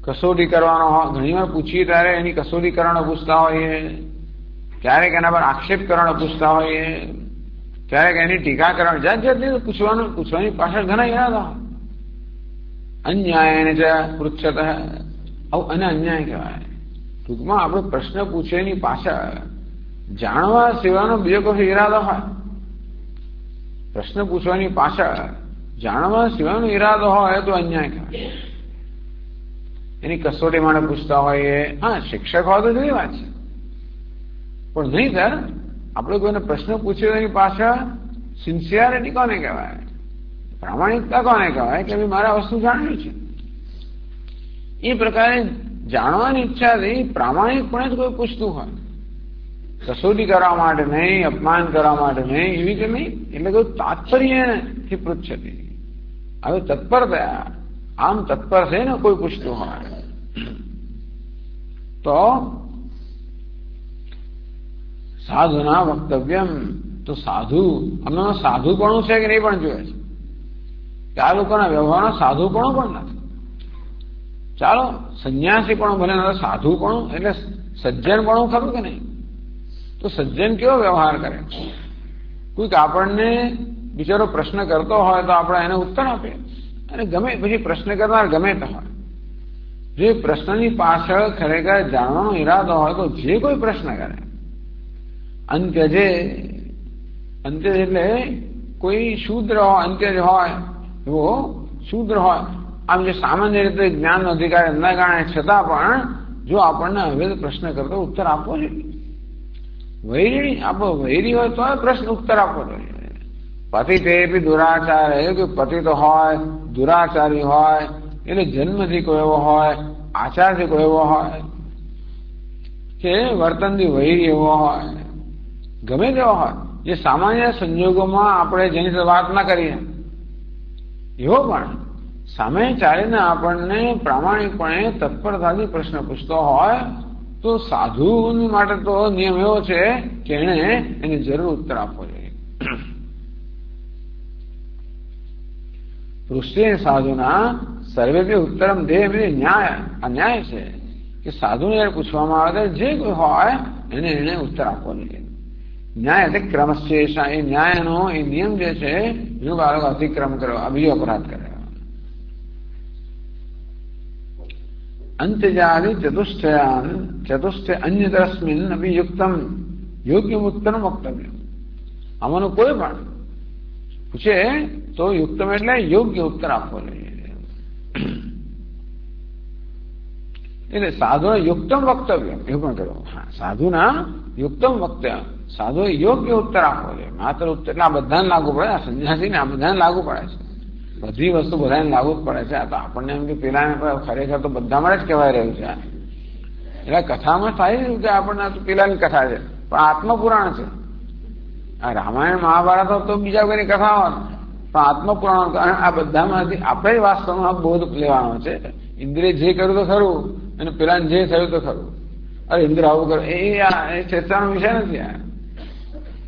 કસોટી કરવાનો હોય. ઘણી વાર પૂછીએ ત્યારે એની કસોટી કરવાનો પૂછતા હોઈએ, ક્યારેક એના પર આક્ષેપ કરવાનો પૂછતા હોઈએ, ક્યારેક એની ટીકા કરવાની, જાત જાતની પૂછવાની પાછળ ઘણા ઇરાદા હોય. અન્યાયને જ પૃચ્છત, આવું અને અન્યાય કહેવાય. ટૂંકમાં આપણે પ્રશ્ન પૂછેની પાછળ જાણવા સિવાયનો બીજો કોઈ ઈરાદો હોય. પ્રશ્ન પૂછવાની પાછળ જાણવા સિવાયનો ઈરાદો હોય તો અન્યાય કહેવાય. એની કસોટી માટે પૂછતા હોઈએ, હા શિક્ષક હોય તો જુદી વાત છે, પણ નહીં સર આપણે કોઈને પ્રશ્ન પૂછ્યો એની પાછળ સિન્સિયરિટી કોને કહેવાય, પ્રામાણિકતા કોને કહેવાય કે ભાઈ મારે આ વસ્તુ જાણવી છે. એ પ્રકારે જાણવાની ઈચ્છાથી પ્રામાણિકપણે જ કોઈ પૂછતું હોય, કસોટી કરવા માટે નહીં, અપમાન કરવા માટે નહીં, એવી રીતે નહીં. એટલે કોઈ તાત્પર્યથી પૃચ્છતિ. હવે તત્પર થયા, આમ તત્પર થઈને કોઈ પૂછતું હોય તો સાધુના વક્તવ્યમ, તો સાધુ, અમે સાધુપણું છે કે નહીં પણ જોઈએ છે. કે આ લોકોના વ્યવહારનો સાધુપણો પણ નથી. ચાલો સંન્યાસીપણું ભલે નથી, સાધુપણું એટલે સજ્જનપણું ખરું કે નહીં? તો સજ્જન કેવો વ્યવહાર કરે? કોઈક આપણને બિચારો પ્રશ્ન કરતો હોય તો આપણે એને ઉત્તર આપીએ, અને ગમે પછી પ્રશ્ન કરનાર ગમે તે હોય, જે પ્રશ્નની પાછળ ખરેખર જાણવાનો ઈરાદો હોય તો જે કોઈ પ્રશ્ન કરે, અંત્યજ એટલે કોઈ શૂદ્ર હોય, અંત્યજ હોય, એવો શૂદ્ર હોય, આમ જે સામાન્ય રીતે જ્ઞાનનો અધિકાર ન ગણાય છતાં પણ જો આપણને હવે પ્રશ્ન કરતો ઉત્તર આપવો જોઈએ. વૈરી આપણો વૈરી હોય તો પ્રશ્ન ઉત્તર આપવો જોઈએ. પતિ તે બી દુરાચાર કે પતિ તો હોય, દુરાચારી હોય, એટલે જન્મથી કોઈ એવો હોય, આચારથી કોઈ એવો હોય, કે વર્તનથી વૈરી એવો હોય, ગમે તેવો હોય, જે સામાન્ય સંજોગોમાં આપણે જેની સાથે વાત ના કરીએ એવો પણ સામે ચાલીને આપણને પ્રામાણિકપણે તત્પરતાથી પ્રશ્ન પૂછતો હોય તો સાધુની માટે તો નિયમ એવો છે કે એને એની જરૂર ઉત્તર આપવો જોઈએ. પૃષ્ઠે સાધુના સર્વેભ્ય ઉત્તરમ દેહ એટલે ન્યાય. આ ન્યાય છે કે સાધુને જયારે પૂછવામાં આવે જે કોઈ હોય એને ઉત્તર આપવો જોઈએ. ન્યાય એટલે ક્રમશેષા, એ ન્યાયનો એ નિયમ જે છે એનું બાળકો અતિક્રમ કર્યો, બીજો અપરાધ કર્યો. અંત્યજાદિ ચતુષ્ટય અન્યતરસ્મિન અભી યુક્તમ યોગ્ય ઉત્તરમ વક્તવ્ય. આમાંનું કોઈ પણ પૂછે તો યુક્તમ એટલે યોગ્ય ઉત્તર આપવો જોઈએ. એટલે સાધુને યુક્તમ વક્તવ્ય એવું પણ કર્યું. હા, સાધુના યુક્તમ વક્તવ્ય, સાધુએ યોગ્ય ઉત્તર આપવો જોઈએ. માત્ર ઉત્તર એટલે આ બધાને લાગુ પડે, આ સંન્યાસીને આ બધાને લાગુ પડે છે. બધી વસ્તુ બધાને લાગુ જ પડે છે. આ તો આપણને એમ કે પેલાને ખરેખર તો બધામાં જ કહેવાય રહ્યું છે. એટલે કથામાં થાય રહ્યું કે આપણને પેલાની કથા છે, પણ આત્મપુરાણ છે. આ રામાયણ મહાભારત તો બીજા કોઈની કથા હોય, પણ આત્મપુરાણ આ બધામાંથી આપણે જ વાસ્તવમાં બોધ લેવાનો છે. ઇન્દ્રિય જે કર્યું તો ખરું, અને પેલાને જે થયું તો ખરું. અરે ઇન્દ્ર આવું કર્યું એ ચર્ચાનો વિષય નથી.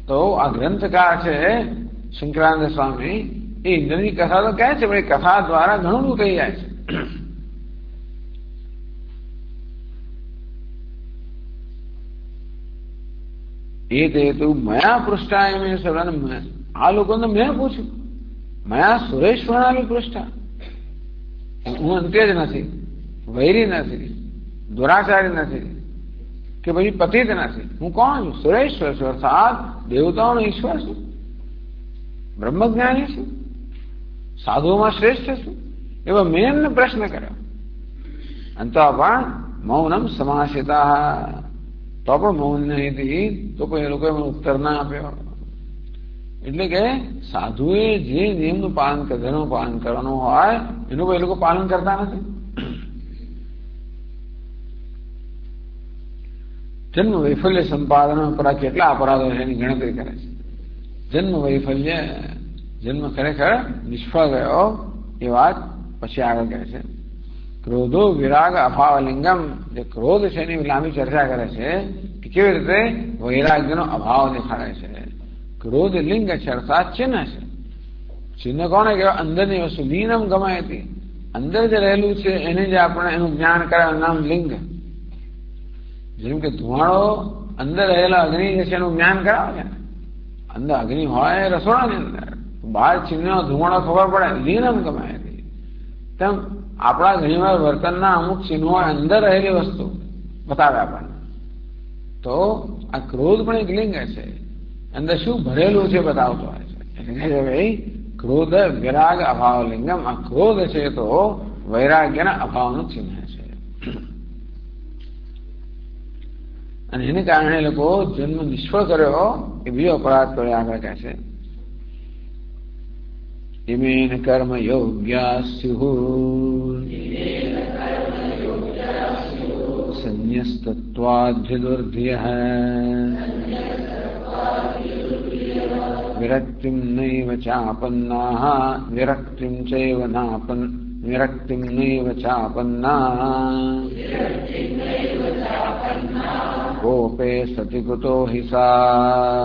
તો આ ગ્રંથકાર છે શંકરાનંદ સ્વામી, એ ઇન્દ્રની કથા તો કહે છે, પણ એ કથા દ્વારા ઘણું બધું કહી જાય છે. એ તે તું મયા પૃષ્ઠા એમ આ લોકોને મેં પૂછ્યું, મયા સુરેશ્વરાની પૃષ્ઠા. હું અંત્ય જ નથી, વૈરી નથી, દુરાચારી નથી, કે પછી પતિત નથી. હું કોણ છું? સુરેશ્વર છું, અર્થાત દેવતાઓનો ઈશ્વર છું, બ્રહ્મજ્ઞાની છું, સાધુઓમાં શ્રેષ્ઠ છું. એવો મેં એમને પ્રશ્ન કર્યો. અંતો પણ મૌનમ સમાસિતા, તો પણ મૌન નહીં, તો કોઈ એ લોકોએ મને ઉત્તર ના આપ્યો. એટલે કે સાધુએ જે નિયમનું પાલન ધર્મનું પાલન કરવાનું હોય એનું એ લોકો પાલન કરતા નથી. જન્મ વૈફલ્ય સંપાદન પર કેટલા અપરાધો છે એની ગણતરી કરે છે. જન્મ વૈફલ્ય, જન્મ ખરેખર નિષ્ફળ ગયો એ વાત પછી આગળ કહે છે. ક્રોધો વિરાગ અભાવલિંગમ, જે ક્રોધ છે એની લાંબી ચર્ચા કરે છે કે કેવી રીતે વૈરાગ્યનો અભાવ દેખાડે છે. ક્રોધ લિંગ છે, અર્થાત ચિહ્ન છે. ચિહ્ન કોને કહેવાય? અંદરની વસ્તુ. લીનમ ગમાયતી, અંદર જે રહેલું છે એને જે આપણે એનું જ્ઞાન કરાવે નામ લિંગ. જેમ કે ધુમાડો અંદર રહેલા અગ્નિ જે છે એનું જ્ઞાન કરાવે છે. અંદર અગ્નિ હોય રસોડાની અંદર, બહાર ચિહ્ન ધુમાડો ખબર પડે, લીનમ ગમાયતી. તેમ આપણા ઘણીવાર વર્તનના અમુક ચિહ્નો અંદર રહેલી વસ્તુ બતાવે આપણને. તો આ ક્રોધ પણ એક લિંગ છે, અંદર શું ભરેલું છે બતાવતો હોય છે. એટલે ભાઈ ક્રોધ વિરાગ અભાવ લિંગમ, આ ક્રોધ છે તો વૈરાગ્યના અભાવનું ચિહ્ન છે. અને એને કારણે લોકો જન્મ નિષ્ફળ કર્યો એ બીજો અપરાધ કર્યો. આગળ કહે છે ઇમેન કર્મ યોગ્યા સ્યુઃ સંન્યસ્તત્વાદ્યદુર્ધ્યઃ વિરક્તિમ નૈવ ચાપન્નાઃ વિરક્તિમ ચૈવ વિરક્તિમ નૈવ ચાપન્નાઃ કોપે સતિ કુતો હિ સા.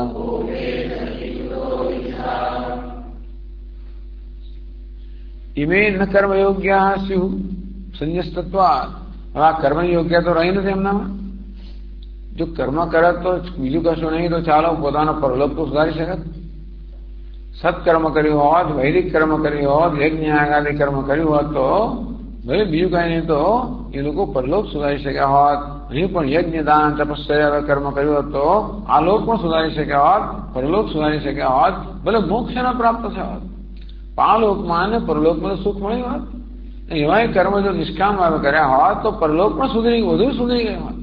इमे न कर्मयोग्या स्यु संन्यस्तत्वात्। હવે આ કર્મ યોગ્ય તો રહી નથી એમનામાં. જો કર્મ કરે તો બીજું કશું નહીં તો ચાલો પોતાનો પરલોક તો સુધારી શકે. સત્કર્મ કર્યું હોત, વૈદિક કર્મ કર્યું હોત, યજ્ઞ યાગાદી કર્મ કર્યું હોત તો ભલે બીજું કઈ નહીં તો એ લોકો પરલોક સુધારી શક્યા હોત. અહીં પણ યજ્ઞ દાન તપસ્યા કર્મ કર્યું હોત તો આ લોક પણ સુધારી શક્યા હોત, પરલોક સુધારી શક્યા હોત, ભલે મોક્ષ ન પ્રાપ્ત થયા હોત, પાલોકમાં અને પરલોકમાં સુખ મળ્યું હોત. એવા કર્મ જો નિષ્કામ ભાવે કર્યા હોત તો પરલોક પણ વધુ સુધરી ગયા હોત.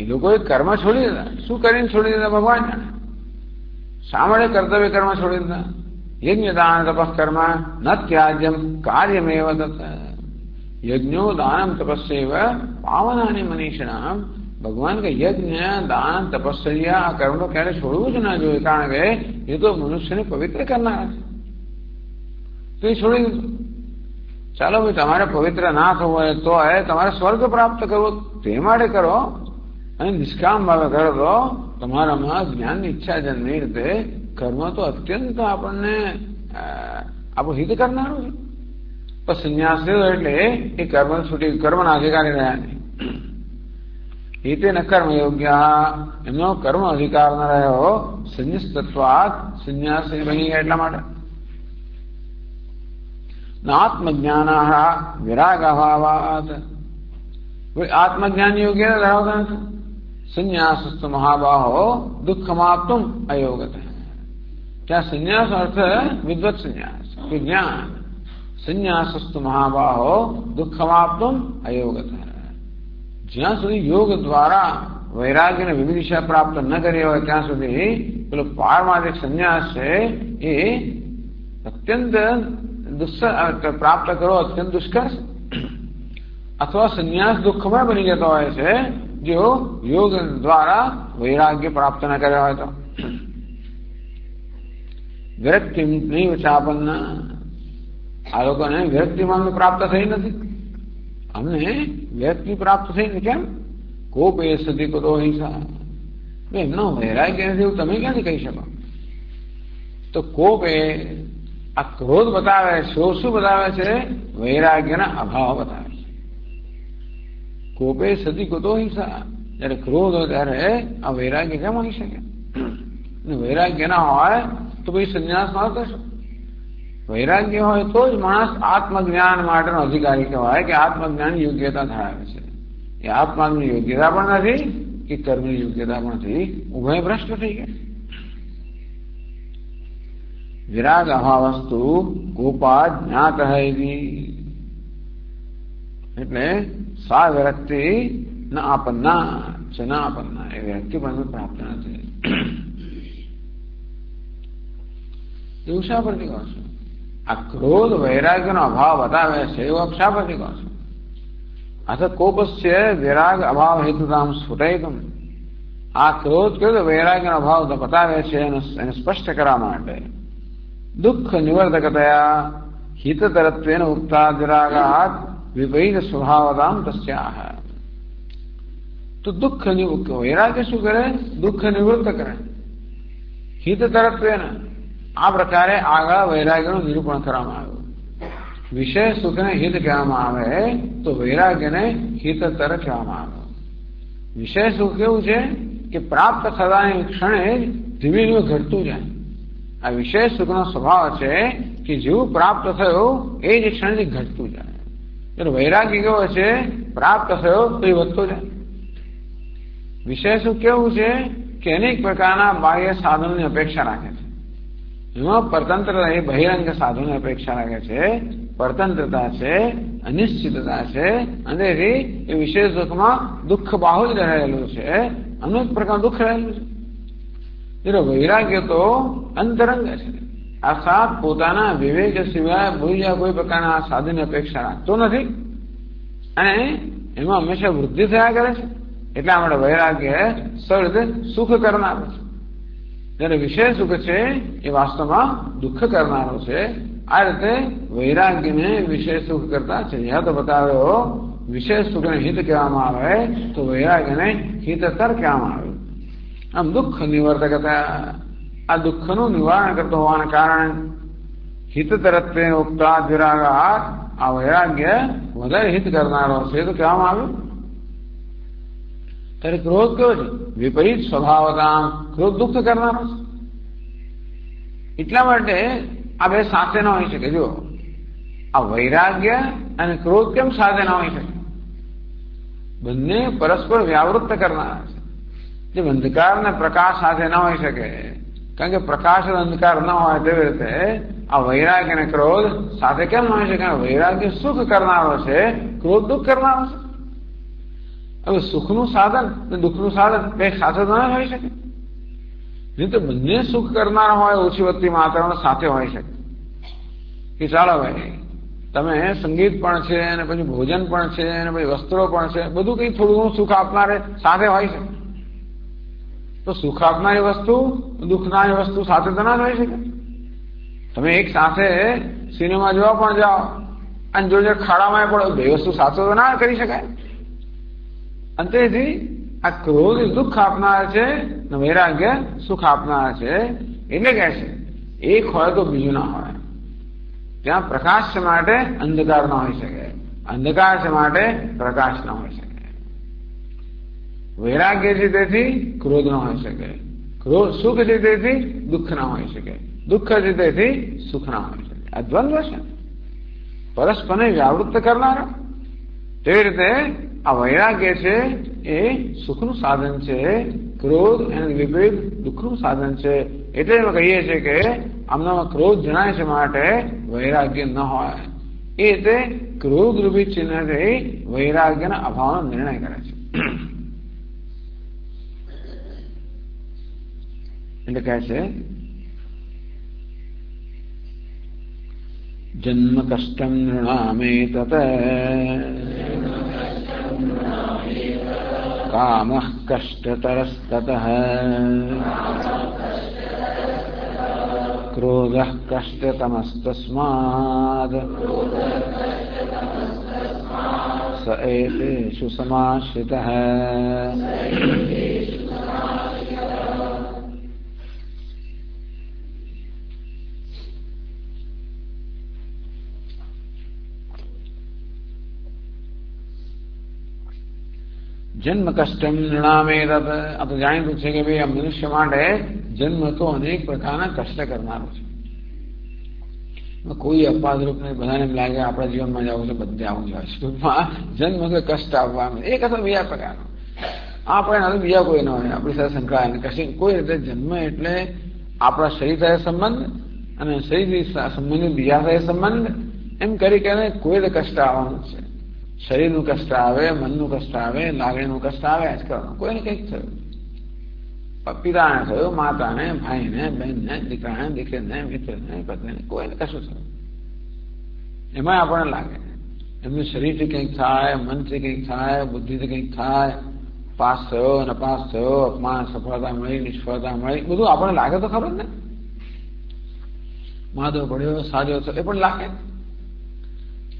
એ લોકોએ કર્મ છોડી દીધા. શું કરીને છોડી દીધા ભગવાન જાણે. શા માટે કર્તવ્ય કર્મ છોડી દીધા? યજ્ઞ દાન તપસ કર્મ ન ત્યાજ્યમ કાર્યમેવ તત્. યજ્ઞો દાનમ તપસ્યૈવ પાવનાની મનીષિણામ. ભગવાન કે યજ્ઞ દાન તપસ્યા આ કર્મ તો ક્યારે છોડવું જ ના જોઈએ, કારણ કે એ તો મનુષ્યને પવિત્ર કરનારા છે. તો એ છોડી દીધું. ચાલો ભાઈ, તમારે પવિત્ર ના થવું હોય તો તમારે સ્વર્ગ પ્રાપ્ત કરવો તે માટે કરો, અને નિષ્કામ ભાવે કરો તો તમારામાં જ્ઞાનની ઈચ્છા જન્મી રીતે કર્મ તો અત્યંત આપણને આપણું હિત કરનારું છે. તો સંન્યાસ થયો એટલે એ કર્મ છૂટી, કર્મના અધિકારી રહ્યા નહીં. હિતે ન કર્મ યોગ્ય, એમનો કર્મ અધિકાર ન રહ્યો. સંન્યસ્તત્વાત, સંન્યાસ બની ગયા એટલા માટે. આત્મજ્ઞાન વિરાગ અભાવાત. આત્મજ્ઞાન યોગ્ય ધરાવતા નથી. સંન્યાસસ્તુ મહાબાહો દુઃખમાપ્તુમ અયોગત. ત્યાં સંન્યાસ અર્થ વિદ્વત સંન્યાસ, જ્ઞાન. સંન્યાસસ્તુ મહાબાહો દુઃખમાપ્તુમ અયોગત. જ્યાં સુધી યોગ દ્વારા વૈરાગ્યને વિવિધિશા પ્રાપ્ત ન કરી હોય ત્યાં સુધી પેલો પારમાર્થિક સંન્યાસ છે એ અત્યંત પ્રાપ્ત કરો અત્યંત દુષ્કર. અથવા સંન્યાસ દુઃખમય બની જતો હોય છે જો યોગ દ્વારા વૈરાગ્ય પ્રાપ્ત ન કર્યા હોય તો. વિરક્તિ નહીં ચાપન્ન. આ લોકોને વિરક્તિમાં પ્રાપ્ત થઈ નથી. અમને વિરક્તિ પ્રાપ્ત થઈ ને કેમ? કોપ એ સદી કદો હિંસા. એમનો વૈરાગ્ય નથી એવું તમે ક્યાંથી કહી શકો? તો કોપ એ આ ક્રોધ બતાવે છે. શું બતાવે છે? વૈરાગ્યના અભાવ બતાવે છે. કોપે સદી કુતો હિંસા. જયારે ક્રોધ હોય ત્યારે આ વૈરાગ્ય કેમ આવી શકે? વૈરાગ્ય ના હોય તો પછી સંન્યાસ ન થશો. વૈરાગ્ય હોય તો જ માણસ આત્મજ્ઞાન માટેનો અધિકારી કહેવાય કે આત્મજ્ઞાન યોગ્યતા ધરાવે છે. એ આત્માની યોગ્યતા પણ નથી કે કર્મની યોગ્યતા પણ નથી. ઉભય ભ્રષ્ટ થઈ ગયા. વિરાગ અભાવસ્તુ ગોપા જ્ઞાત એટલે સા વિરક્તિ ન આપન્ના છે, ન આપન્ના એ વ્યક્તિ પણ પ્રાપ્ત નથી. એવું શા પરથી કહો છો? આ ક્રોધ વૈરાગ્યનો અભાવ બતાવે છે એવું આપ શા પરથી કહો છો? અથ કોપસ્ય વિરાગ અભાવ હેતુતામ સ્ફુટયતમ. આ ક્રોધ કયો વૈરાગ્યનો અભાવ બતાવે છે એને સ્પષ્ટ કરવા માટે દુઃખ નિવર્તકતયા હિતતરત્વેન ઉક્તા વિરાગાત વિપરીત સ્વભાવતામ તસ્યાહ. તો દુઃખ વૈરાગ્ય શું કરે? દુઃખ નિવૃત્ત કરે. હિતતરત્વેન આ પ્રકારે આગળ વૈરાગ્યનું નિરૂપણ કરવામાં આવ્યું. વિષય સુખને હિત કહેવામાં આવે તો વૈરાગ્યને હિતતર કહેવામાં આવે. વિષય સુખ કેવું છે કે પ્રાપ્ત થવાની ક્ષણે ધીમે ધીમે ઘટતું જાય. આ વિષય સુખનો સ્વભાવ છે કે જેવું પ્રાપ્ત થયું એ જ ક્ષણથી ઘટતું જાય. એટલે વૈરાગ્ય કેવો છે? પ્રાપ્ત થયો તો એ વધતો જાય. વિષય સુખ કેવું છે કે અનેક પ્રકારના બાહ્ય સાધનોની અપેક્ષા રાખે છે. એમાં પરતંત્રતા એ બહિરંગ સાધનોની અપેક્ષા રાખે છે. પરતંત્રતા છે, અનિશ્ચિતતા છે, અને એ વિષય સુખમાં દુઃખ બાહુ જ રહેલું છે. અનેક પ્રકારનું દુઃખ રહેલું છે. એટલે વૈરાગ્ય તો અંતરંગ છે. આ સાત પોતાના વિવેક સિવાય બીજા કોઈ પ્રકારના સાધનની અપેક્ષા રાખતો નથી અને એમાં હંમેશા વૃદ્ધિ થયા કરે છે. એટલા માટે વૈરાગ્ય સરળ સુખ કરનારો છે. જયારે વિષય સુખ છે એ વાસ્તવમાં દુઃખ કરનારો છે. આ રીતે વૈરાગ્યને વિષય સુખ કરતા છે. યા તો બતાવ્યો વિષય સુખને હિત કહેવામાં આવે તો વૈરાગ્યને હિતતર કહેવામાં આવે. આમ દુઃખ નિવર્તકતા આ દુઃખનું નિવારણ કરતો હોવાના કારણે હિતતરત્વેન ઉક્તા વિરાગાત, આ વૈરાગ્ય વધારે હિત કરનારો છે તો કહેવામાં આવ્યું. ત્યારે ક્રોધ કેવો છે? વિપરીત સ્વભાવતા. ક્રોધ દુઃખ કરનારો છે. એટલા માટે આ બે સાથે ન હોઈ શકે. જો આ વૈરાગ્ય અને ક્રોધ કેમ સાથે ન હોઈ શકે? બંને પરસ્પર વ્યાવૃત્ત કરનારા છે. જે અંધકાર ને પ્રકાશ સાથે ન હોઈ શકે, કારણ કે પ્રકાશ અને અંધકાર ન હોય તેવી રીતે આ વૈરાગ્ય અને ક્રોધ સાથે કેમ ન હોઈ શકે? વૈરાગ્ય સુખ કરનારો છે, ક્રોધ દુઃખ કરનારો છે. હવે સુખનું સાધન અને દુઃખનું સાધન બે સાથે ન હોઈ શકે. નહીં તો બંને સુખ કરનારા હોય ઓછી વત્તી માત્રામાં સાથે હોઈ શકે. કે ચાલો ભાઈ તમે સંગીત પણ છે અને પછી ભોજન પણ છે અને પછી વસ્ત્રો પણ છે, બધું કઈ થોડું સુખ આપનારે સાથે હોય છે. તો સુખ આપનારી વસ્તુ દુઃખનારી વસ્તુ સાથે તો ના હોઈ શકે. તમે એક સાથે સિનેમા જોવા પણ જાઓ અને જો ખાડામાં પડો, બે વસ્તુ સાથે તો ના કરી શકાય. અંતેથી આ ક્રોધ દુઃખ આપનાર છે, વૈરાગ્ય સુખ આપનાર છે. એટલે કે છે એક હોય તો બીજું ના હોય. ત્યાં પ્રકાશ છે માટે અંધકાર ન હોઈ શકે, અંધકાર છે માટે પ્રકાશ ન હોઈ શકે. વૈરાગ્ય છે તેથી ક્રોધ ન હોઈ શકે, સુખ છે તેથી દુઃખ ન હોઈ શકે, દુઃખ છે તેથી સુખ ન હોઈ શકે. આ દ્વંદ્વ છે, પરસ્પરને વ્યાવૃત્ત કરનારા. તેવી રીતે આ વૈરાગ્ય છે એ સુખનું સાધન છે, ક્રોધ એને વિપરીત દુઃખનું સાધન છે. એટલે અમે કહીએ છીએ કે આમનામાં ક્રોધ જણાય છે માટે વૈરાગ્ય ન હોય. એ રીતે ક્રોધ રૂપી ચિહ્નથી વૈરાગ્યના અભાવનો નિર્ણય કરે છે. એટલે કહે છે જન્મ કષ્ટમ નૃણામે તત કામઃ કષ્ટતરસ્તતઃ ક્રોધઃ કષ્ટતમસ્તસ્માદ સ એતેષુ સમાશ્રિતઃ. જન્મ કષ્ટમ નૃણામે તત. આ તો જાણીતું છે કે ભાઈ આ મનુષ્ય માટે જન્મ તો અનેક પ્રકારના કષ્ટ કરનારો છે. કોઈ અપાદરૂપ નહીં. બધાને એમ લાગે આપણા જીવનમાં જવું છે બધે આવું જ હોય છે. ટૂંકમાં જન્મ કે કષ્ટ આવવાનું એક અથવા બીજા પ્રકારનો. આપણે બીજા કોઈ ન હોય આપણી સાથે સંકળાયેલા કશું કોઈ રીતે. જન્મ એટલે આપણા શરીર સાથે સંબંધ અને શરીર સંબંધિત બીજા સાથે સંબંધ, એમ કરી કોઈ રીતે કષ્ટ આવવાનું છે. શરીરનું કષ્ટ આવે, મનનું કષ્ટ આવે, લાગણીનું કષ્ટ આવે જ કરવાનું. કોઈને કંઈક થયું, પિતાને થયું, માતાને, ભાઈને, બહેનને, દીકરાને, દીકરીને, મિત્રને, પત્નીને, કોઈને કશું થયું. એમાં આપણને લાગે એમનું શરીરથી કંઈક થાય, મનથી કંઈક થાય, બુદ્ધિથી કંઈક થાય, પાસ થયો, નપાસ થયો, અપમાન, સફળતા મળી, નિષ્ફળતા મળી, બધું આપણને લાગે તો ખરું જ ને. માધવ પડ્યો, સાજો થયો, એ પણ લાગે.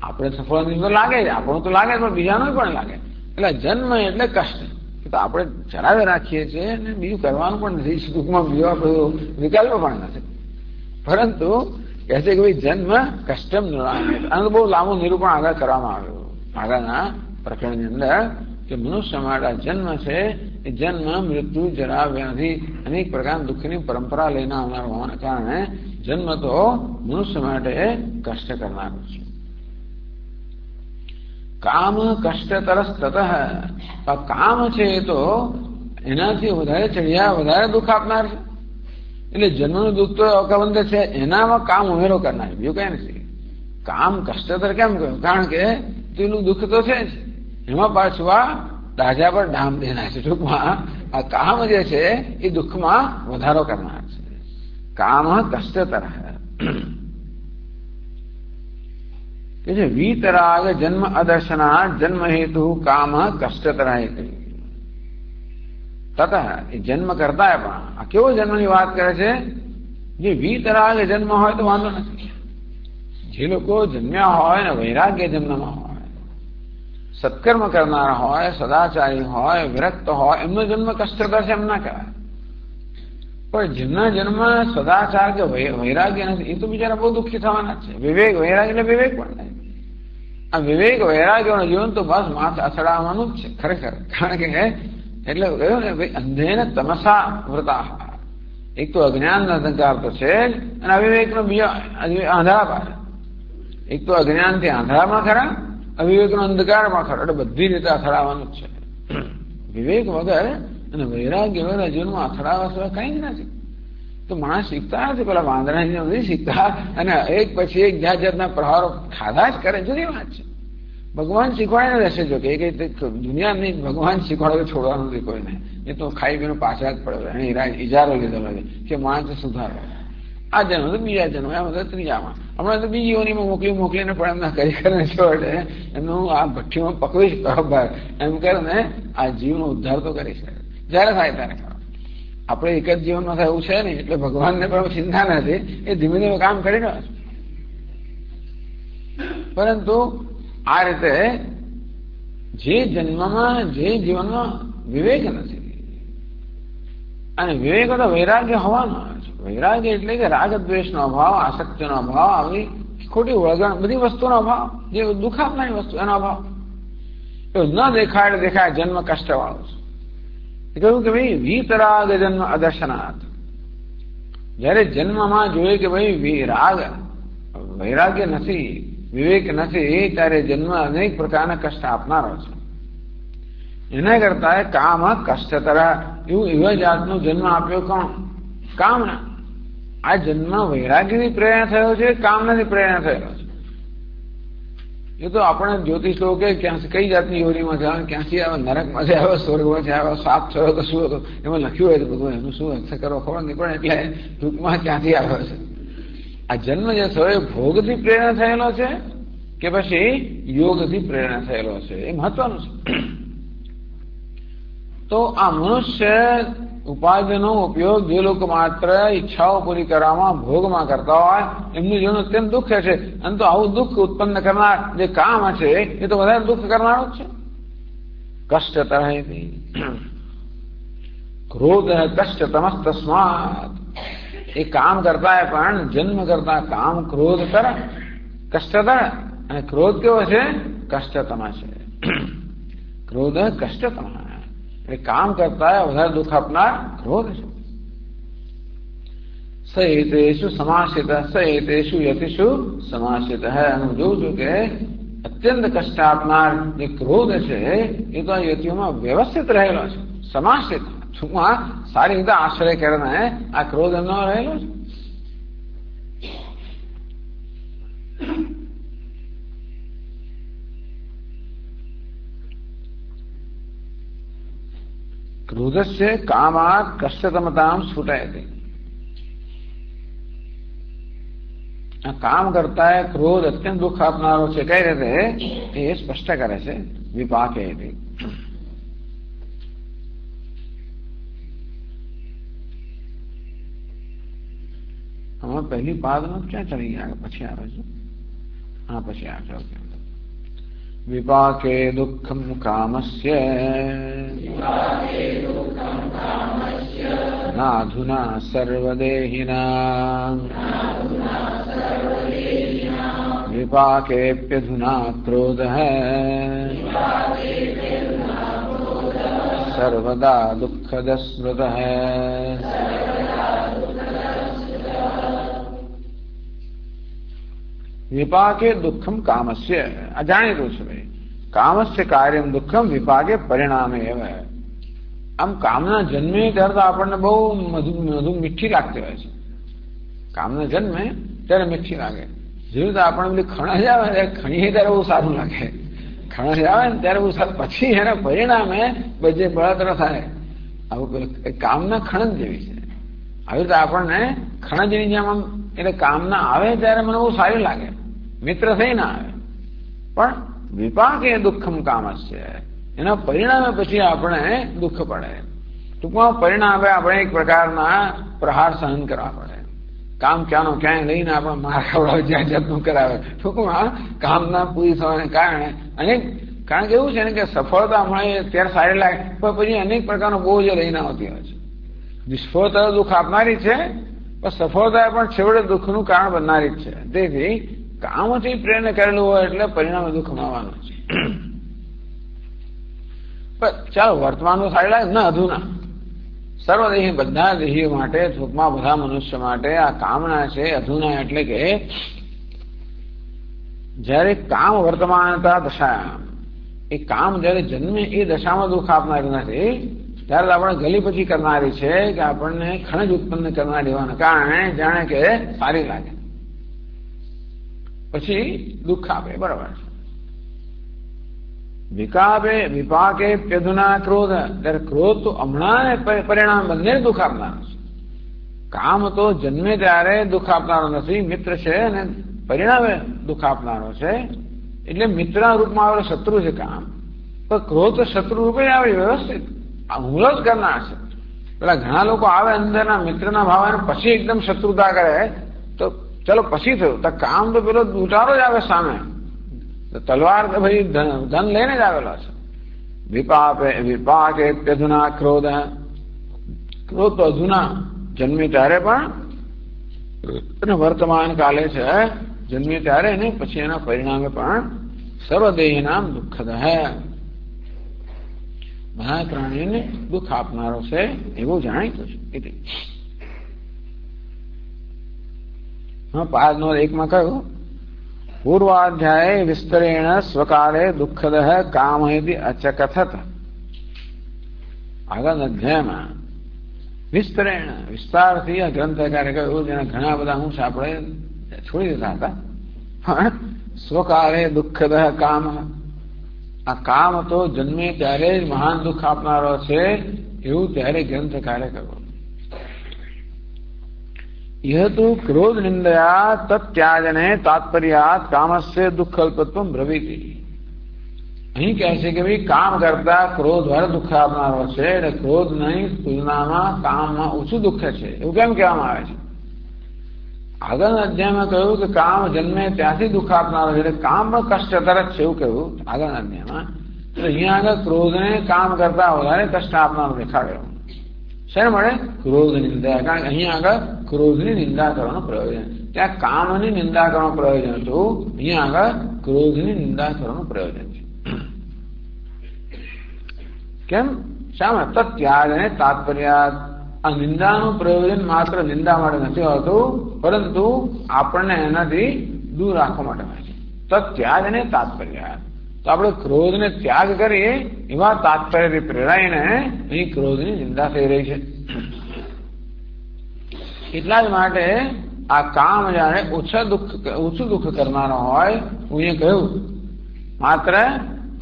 આપણે સફળ તો લાગે જ, આપણું તો લાગે પણ બીજાનું પણ લાગે. એટલે જન્મ એટલે કષ્ટ તો આપણે ચડાવી રાખીએ છીએ અને બીજું કરવાનું પણ નથી. ટૂંકમાં બીજો વિકલ્પ પણ નથી. પરંતુ કહે છે કે ભાઈ જન્મ કષ્ટમ આનું બહુ લાંબુ નિરૂપણ આગળ કરવામાં આવ્યું આગળના પ્રકરણની અંદર કે મનુષ્ય માટે જન્મ છે એ જન્મ, મૃત્યુ, જરા, વ્યાધિ અનેક પ્રકારના દુઃખની પરંપરા લઈને આવનાર હોવાના કારણે જન્મ તો મનુષ્ય માટે કષ્ટ કરનારું છે. કામ કષ્ટતરસ તતઃ. કામ છે એ તો એનાથી વધારે ચડિયા વધારે દુઃખ આપનાર છે. એટલે જન્મનું દુઃખ તો અકબંધ છે, એનામાં કામ ઉમેરો કરનાર, બીજું કઈ નથી. કામ કષ્ટતર કેમ કહ્યું? કારણ કે તેનું દુઃખ તો છે જ, એમાં પાછું આ દાજા પર ડામ દેનાર છે. ટૂંકમાં આ કામ જે છે એ દુઃખમાં વધારો કરનાર છે. કામ કષ્ટતર કે છે વીતરાગ જન્મ અદર્શના જન્મ હેતુ કામ કષ્ટતર તત. એ જન્મ કરતા પણ આ કેવો જન્મની વાત કરે છે? જે વીતરાગ જન્મ હોય તો વાંધો નથી. જે લોકો જન્મ્યા હોય ને વૈરાગ્ય જન્મમાં હોય, સત્કર્મ કરનારા હોય, સદાચારી હોય, વિરક્ત હોય, એમનો જન્મ કષ્ટતર છે એમ ના કહેવાય. પણ જેમના જન્મમાં સદાચાર કે વૈરાગ્ય નથી એ તો બિચારા બહુ દુઃખી થવાના છે. વિવેક વૈરાગ્ય એટલે વિવેક પણ નહીં. આ વિવેક વૈરાગ્યનું જીવન તો બસ માથે અથડાવવાનું જ છે ખરેખર. કારણ કે એટલે કહ્યું ને ભાઈ, અંધેન તમસા વ્રતા. એક તો અજ્ઞાનનો અંધકાર તો છે જ, અને અવિવેકનો બીજો આંધળા પાડે. એક તો અજ્ઞાનથી આંધળામાં ખરા, અવિવેકનો અંધકારમાં ખરા. એટલે બધી રીતે અથડાવવાનું જ છે. વિવેક વગર અને વૈરાગ્ય વગર જીવનમાં અથડાવા સિવાય કઈ જ નથી. તો માણસ શીખતા નથી, પેલા વાંદરા નથી શીખતા, અને એક પછી એક જાત જાતના પ્રહારો ખાધા જ કરે. જુદી વાત છે. ભગવાન શીખવાડીને રહેશે. જો કે દુનિયા નહીં, ભગવાન શીખવાડે છોડવાનું નથી કોઈને. એ તો ખાઈ પીને પાછા જ પડે. એને ઇજારો લીધેલો છે કે માણસ સુધારો. આ જન્મ તો બીજા જન્મ, એમ તો ત્રીજામાં. હમણાં તો બીજી ઓનીમાં મોકલીને પણ એમના કરીને છોડે. એમનું આ ભઠ્ઠીમાં પકવી જ બરાબર એમ કરીને આ જીવનો ઉદ્ધાર તો કરી શકે. જયારે થાય ત્યારે ખરો. આપણે એક જ જીવનમાં થાય એવું છે નહીં. એટલે ભગવાનને પણ ચિંતા નથી. એ ધીમે ધીમે કામ કરી રહ્યો છે. પરંતુ આ રીતે જે જન્મમાં જે જીવનમાં વિવેક નથી, અને વિવેક તો વૈરાગ્ય હોવાનો છે. વૈરાગ્ય એટલે કે રાગ દ્વેષનો અભાવ, આસક્તિનો અભાવ, આવી ખોટી વળગણ, બધી વસ્તુનો અભાવ, જે દુઃખ આપનારી વસ્તુ એનો અભાવ. એવું ન દેખાય જન્મ કષ્ટ વાળો છે. કહ્યું કે ભાઈ વીતરાગ જન્મ અદર્શનાથ. જયારે જન્મમાં જોઈએ કે ભાઈ રાગ વૈરાગ્ય નથી, વિવેક નથી, ત્યારે જન્મ અનેક પ્રકારના કષ્ટ આપનારો છે. એના કરતા કામ કષ્ટતર એવું એવા જાતનો જન્મ આપ્યો. કોણ? કામના. આ જન્મ વૈરાગ્યની પ્રેરણા થયો છે, કામનાથી પ્રેરણા થયેલો છે. એ તો આપણે જ્યોતિષો કે ક્યાંથી કઈ જાતની યોનીમાં જાય, ક્યાંથી આવે, નરકમાંથી આવે, સ્વર્ગમાંથી આવે, સાપ થયો તો શું હતો એમાં લખ્યું હોય તો બધું એનું શું અક્ષર કરવા ખબર નહીં. પણ એટલે ટૂંકમાં ક્યાંથી આવ્યો છે. આ જન્મ જે થયો એ ભોગથી પ્રેરણા થયેલો છે કે પછી યોગથી પ્રેરણા થયેલો છે, એ મહત્વનું છે. તો આ મનુષ્ય ઉપાધિનો ઉપયોગ જે લોકો માત્ર ઈચ્છાઓ પૂરી કરવામાં ભોગમાં કરતા હોય એમનું જીવન અત્યંત દુઃખ છે. અને તો આવું દુઃખ ઉત્પન્ન કરનાર જે કામ છે એ તો વધારે દુઃખ કરનારું જ છે. કષ્ટ તરહથી ક્રોધ કષ્ટ તમસ્તસ્માત. એ કામ કરતા હોય પણ જન્મ કરતા કામ ક્રોધ કરે, કષ્ટતર. અને ક્રોધ કેવો છે? કષ્ટતમ છે. ક્રોધ કષ્ટતમ. એટલે કામ કરતા વધારે દુઃખ આપનાર ક્રોધ છે. સહિતેષુ સમાસિત, સહિતેષુ યતિષુ સમાસિત. હું જોઉં છું કે અત્યંત કષ્ટ આપનાર જે ક્રોધ છે એ તો યતિઓમાં વ્યવસ્થિત રહેલો છે, સમાસિત. ટૂંકમાં સારી રીતે આશ્રય કરીને આ ક્રોધ એમનો રહેલો છે. ક્રોધસ્ય કામાત કષ્ટતમતામ સ્ફુટયતિ. આ કામ કરતા ક્રોધ અત્યંત દુઃખ આપનારો છે. કઈ રીતે? એ સ્પષ્ટ કરે છે વિપાકે. હમણાં પહેલી પાદમાં ક્યાં ચડી ગયા? પછી આવે છે. હા, પછી આવે છે. વિપાકે દુઃખમ કામસ્ય નાધુના સર્વદેહિના વિપાકેપ્યધુના ક્રોધઃ સર્વદા દુઃખદ સ્મૃતઃ. વિપાકે દુઃખમ કામસ્ય. આ જાણીતું છે ભાઈ. કામસ્ય કાર્યમ દુઃખમ વિપાકે પરિણામે એવ. આમ કામના જન્મે ત્યારે તો આપણને બહુ મધુ મીઠી લાગતી હોય છે. કામના જન્મે ત્યારે મીઠી લાગે. જેવી રીતે આપણે બધી ખણજ આવે ત્યારે ખણીએ ત્યારે બહુ સારું લાગે. ખણજ આવે ને ત્યારે બહુ સારું. પછી એના પરિણામે બધે બળતરા થાય. આવું કામના ખણજ જેવી છે. આવી રીતે આપણને ખણજની જેમ આમ એટલે કામના આવે ત્યારે મને બહુ સારી લાગે, મિત્ર થઈ ના આવે. પણ વિપાકે દુઃખમ કામસ્ય. એના પરિણામે પછી આપણે દુઃખ પડે. ટૂંકમાં પરિણામે આપણે એક પ્રકારના પ્રહાર સહન કરવા પડે. કામ ક્યાંનો ક્યાંય લઈને આપણે માર ખવડાવે, જ્યાં જાતનું કરાવે. ટૂંકમાં કામના પૂરી થવાને કારણે અનેક, કારણ કે એવું છે ને કે સફળતા મળે ત્યારે સારી લાગે, પણ પછી અનેક પ્રકારનો બોજ લઈને આવતી હોય છે. નિષ્ફળતા દુઃખ આપનારી છે, પણ સફળતા પણ છેવટે દુઃખનું કારણ બનનારી જ છે. તેથી કામથી પ્રેરણા કરેલું હોય એટલે પરિણામે દુઃખ મળવાનું છે. પણ ચાલો વર્તમાનનું સારી લાગે ન અધુના સર્વદેહી બધા દેહીઓ માટે, ટૂંકમાં બધા મનુષ્ય માટે આ કામના છે. અધુના એટલે કે જયારે કામ વર્તમાનતા દશા, એ કામ જયારે જન્મે એ દશામાં દુઃખ આપનારી નથી, ત્યારે આપણે ગલી પછી કરનારી છે કે આપણને ખણજ ઉત્પન્ન કરનારી હોવાના કારણે જાણે કે સારી લાગે, પછી દુઃખ આપે. બરાબર છે. વિપાકે પ્યધુના ક્રોધ, ત્યારે ક્રોધ તો હમણાં પરિણામ બંને દુઃખ આપનારો છે. કામ તો જન્મે ત્યારે દુઃખ આપનારો નથી, મિત્ર છે અને પરિણામે દુઃખ આપનારો છે. એટલે મિત્રના રૂપમાં આવેલો શત્રુ છે કામ, પણ ક્રોધ શત્રુ રૂપે આવે વ્યવસ્થિત હુમલો જ કરનાર છે. પેલા ઘણા લોકો આવે અંદરના મિત્રના ભાવ પછી એકદમ શત્રુતા કરે તો ચલો પછી થયું, તો કામ તો પેલો ઉતારો જ આવે સામે, તલવાર તો ભાઈ ધન લઈને જ આવેલો છે. વિપાકે અધુના ક્રોધ, ક્રોધ તો અધુના જન્મે ત્યારે પણ વર્તમાન કાલે છે, જન્મે ત્યારે ને પછી એના પરિણામે પણ સર્વદેહ નામ દુઃખદ હૈ, બધા પ્રાણીઓને દુઃખ આપનારો છે એવું જાણીતું છે. પાદ નો 1 માં કહ્યું પૂર્વાધ્યાય વિસ્તરેણ સ્વકાલે દુઃખદ કામ અચકથત. આગળ અધ્યાયમાં વિસ્તરેણ વિસ્તારથી આ ગ્રંથકારે કહ્યું, જેના ઘણા બધા અંશ આપણે છોડી દીધા હતા, પણ સ્વકાલે દુઃખદ કામ, આ કામ તો જન્મે ત્યારે જ મહાન દુઃખ આપનારો છે એવું ત્યારે ગ્રંથકારે કહ્યું. यह तो क्रोध निंदया तत्याजने तात्पर्यात कामस्य दुःखल्पत्वं ब्रवीति. અહીં કહે છે કે ભાઈ કામ કરતા ક્રોધ દ્વારા દુઃખ આપનારો છે, એટલે ક્રોધની તુલનામાં કામમાં ઓછું દુઃખ છે એવું કેમ કહેવામાં આવે છે? આગળના અધ્યાયમાં કહ્યું કે કામ જન્મે ત્યાંથી દુઃખ આપનારો છે, એટલે કામ પણ કષ્ટતર છે એવું કહ્યું આગળના અધ્યાયમાં. એટલે અહીંયા આગળ ક્રોધને કામ કરતા વધારે કષ્ટ આપનારો દેખાડ્યો. શેને મળે? ક્રોધ નિંદા. કારણ કે અહીંયા આગળ ક્રોધની નિંદા કરવાનું પ્રયોજન, ત્યાં કામની નિંદા કરવાનું પ્રયોજન હતું, અહીંયા આગળ ક્રોધની નિંદા કરવાનું પ્રયોજન છે. કેમ? શા માટે? તત્યાગ અને તાત્પર્યાત. આ નિંદાનું પ્રયોજન માત્ર નિંદા માટે નથી હોતું, પરંતુ આપણને એનાથી દૂર રાખવા માટે હોય છે. તત્યાગ અને તાત્પર્યાત. તો આપણે ક્રોધને ત્યાગ કરીએ એવા તાત્પર્યથી પ્રેરાઈને અહીં ક્રોધની નિંદા થઈ રહી છે. એટલા જ માટે આ કામ જયારે ઓછું દુઃખ કરનારો હોય, હું એ કહ્યું માત્ર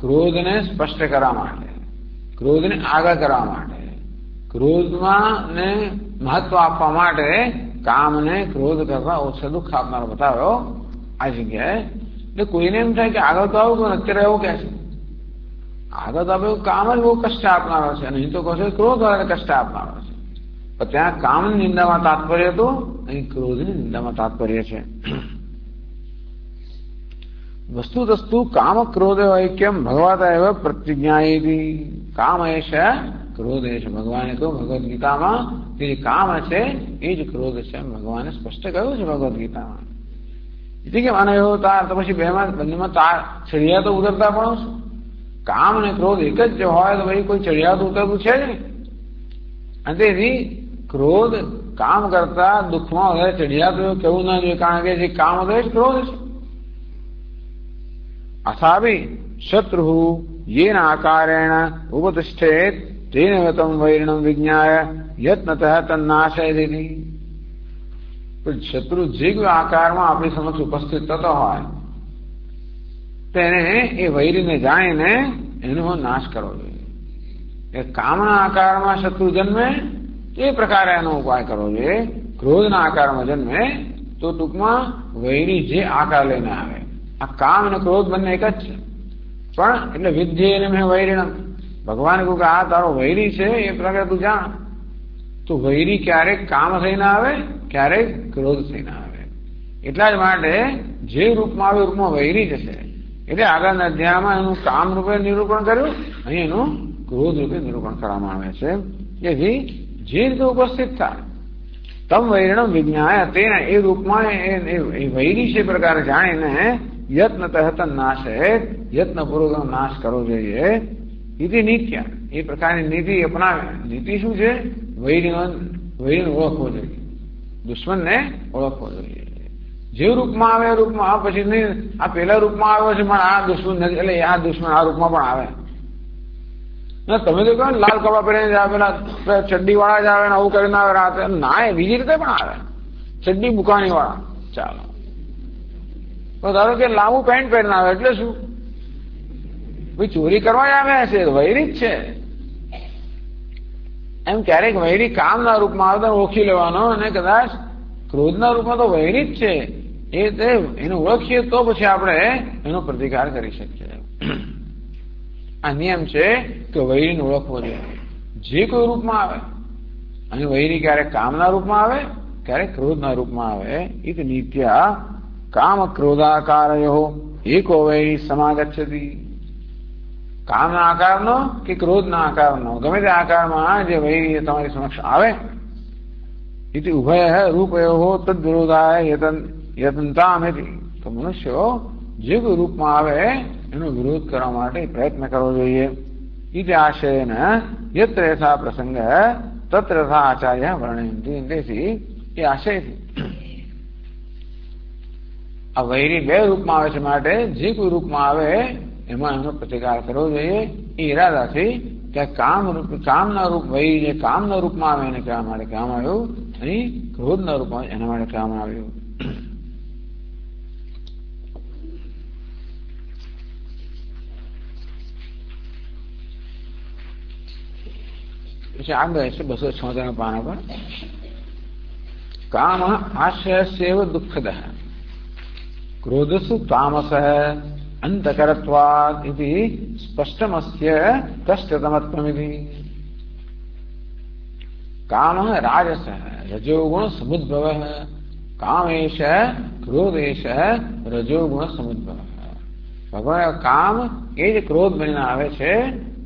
ક્રોધને સ્પષ્ટ કરવા માટે, ક્રોધને આગળ કરવા માટે, ક્રોધમાં ને મહત્વ આપવા માટે કામને ક્રોધ કરતા ઓછા દુઃખ આપનારો બતાવ્યો આ જગ્યાએ. એટલે કોઈને એમ થાય કે આગળ તો આવું, અત્યારે એવું કે છે આગળ તો આપણે કામ જ બહુ કષ્ટ આપનારો છે, નહીં તો કહો ક્રોધ વધારે કષ્ટ આપનારો છે. પણ ત્યાં કામની નિંદામાં તાત્પર્ય હતું, અહીં ક્રોધની નિંદામાં તાત્પર્ય છે. વસ્તુતસ્તુ કામ ક્રોધ ઐક્યમ ભગવતા એવ પ્રતિજ્ઞાએતી. કામ એશ ક્રોધ એશ. ભગવાને કહ્યું ભગવદ્ ગીતામાં કે જે કામ છે એ જ ક્રોધ છે, ભગવાને સ્પષ્ટ કહ્યું છે ભગવદ્ ગીતામાં. કે મને એવો તાર તો પછી બંનેમાં તાર ચડિયા તો ઉતરતા પણ શું? કામ અને ક્રોધ એક જ હોય તો ભાઈ કોઈ ચડિયા તો ઉતરતું છે જ નહીં. અને તેથી ક્રોધ કામ કરતા દુઃખમાં વધારે ચડિયા તો કેવું ના જોઈએ, કારણ કે જે કામ હતો એ જ ક્રોધ છે. અથાપી શત્રુ येन आकारेण उपतिष्ठेत तेन तम वैरिणम विज्ञाय यत्नतः तन्नाशयति. શત્રુ જે કોઈ આકારમાં આપણી સમક્ષ ઉપસ્થિત થતો હોય તેને એ વૈરીને જાણીને એનો નાશ કરવો જોઈએ. એ કામના આકારમાં શત્રુ જન્મે એ પ્રકારે એનો ઉપાય કરવો જોઈએ. ક્રોધના આકારમાં જન્મે તો ટૂંકમાં વૈરી જે આકાર લઈને આવે, આ કામ અને ક્રોધ બંને એક જ છે. પણ એટલે વિદ્યેને મેં વૈરીણમ, ભગવાને કહ્યું કે આ તારો વૈરી છે એ પ્રકારે તું જાણ. તો વૈરી ક્યારેક કામ થઈને આવે, ક્યારેક ક્રોધ થઈને આવે. એટલા જ માટે જે રૂપમાં આવે રૂપમાં વૈરી જશે. એટલે આગળના અધ્યાયમાં એનું કામ રૂપે નિરૂપણ કર્યું, અહીં એનું ક્રોધ રૂપે નિરૂપણ કરવામાં આવે છે. જેથી જે રીતે ઉપસ્થિત થાય તમ વૈરિણમ વિજ્ઞાય તેના એ રૂપમાં એ વૈરી છે પ્રકારે જાણીને યત્ન તહત નાશ યત્નપૂર્વક નાશ કરવો જોઈએ. ઇતિ નીત્ય એ પ્રકારની નીતિ અપનાવે. નીતિ શું છે? વૈરીને ઓળખવો જોઈએ, દુશ્મનને ઓળખવો જોઈએ. જે રૂપમાં આવે એ રૂપમાં, પછી નહીં આ પેલા રૂપમાં આવ્યો છે પણ આ દુશ્મન નથી એટલે આ દુશ્મન આ રૂપમાં પણ આવે. તમે તો કહો લાલ કપડા પહેરીને પેલા ચડ્ડી વાળા જ આવે ને આવું કરીને આવે રાતે, ના એ બીજી રીતે પણ આવે, ચડ્ડી બુકાની વાળા. ચાલો તો ધારો કે લાંબુ પેન્ટ પહેરીને આવે એટલે શું? ભાઈ ચોરી કરવા જ આવે છે, વૈરી જ છે. એમ ક્યારેક વૈરી કામના રૂપમાં આવે તો ઓળખી લેવાનો, અને કદાચ ક્રોધના રૂપમાં તો વૈરી જ છે એને ઓળખીએ તો પછી આપણે એનો પ્રતિકાર કરી શકીએ. આ નિયમ છે કે વૈરીને ઓળખવો જોઈએ જે કોઈ રૂપમાં આવે. અને વૈરી ક્યારેક કામના રૂપમાં આવે, ક્યારેક ક્રોધના રૂપમાં આવે. એ તો નિત્યા કામ ક્રોધાકારયો એકો વૈરી સમાગચ્છતિ. કામના આકારનો કે ક્રોધના આકારનો ગમે તે આકારમાં જે વૈરી તમારી સમક્ષ આવે, ઇતિ ઉભય રૂપયો તદ વિરોધાય યતનતામ. તો મનુષ્યો જે કોઈ રૂપમાં આવે એનો વિરોધ કરવા માટે પ્રયત્ન કરવો જોઈએ. ઇતિ આશયન યત્ર યથા પ્રસંગ તત્ર યથા આચાર્ય વર્ણયંતિ. તેથી એ આશયથી આ વૈરી બે રૂપમાં આવે છે માટે જે કોઈ રૂપમાં આવે એમાં એનો પ્રતિકાર કરવો જોઈએ. એ ઈરાદાથી કે કામના રૂપ વૈરી જે કામના રૂપમાં આવે એને કહેવા માટે કહેવામાં આવ્યું, અને ક્રોધના રૂપમાં એના માટે કહેવામાં આવ્યું. પછી આગળ છે 276 પાના પર કામ આશ્રયસ્યૈવ દુઃખદ ક્રોધસુ તામસ અંતકરત્વાદ ઇતિ સ્પષ્ટમસ્ય કષ્ટતમત્વમિતિ. કામ રાજસ રજોગુણ સમુદ્ભવ કામેશ ક્રોધેશ રજોગુણ સમુદ્ભવ. ભગવાન કામ એ જ ક્રોધ બનીને આવે છે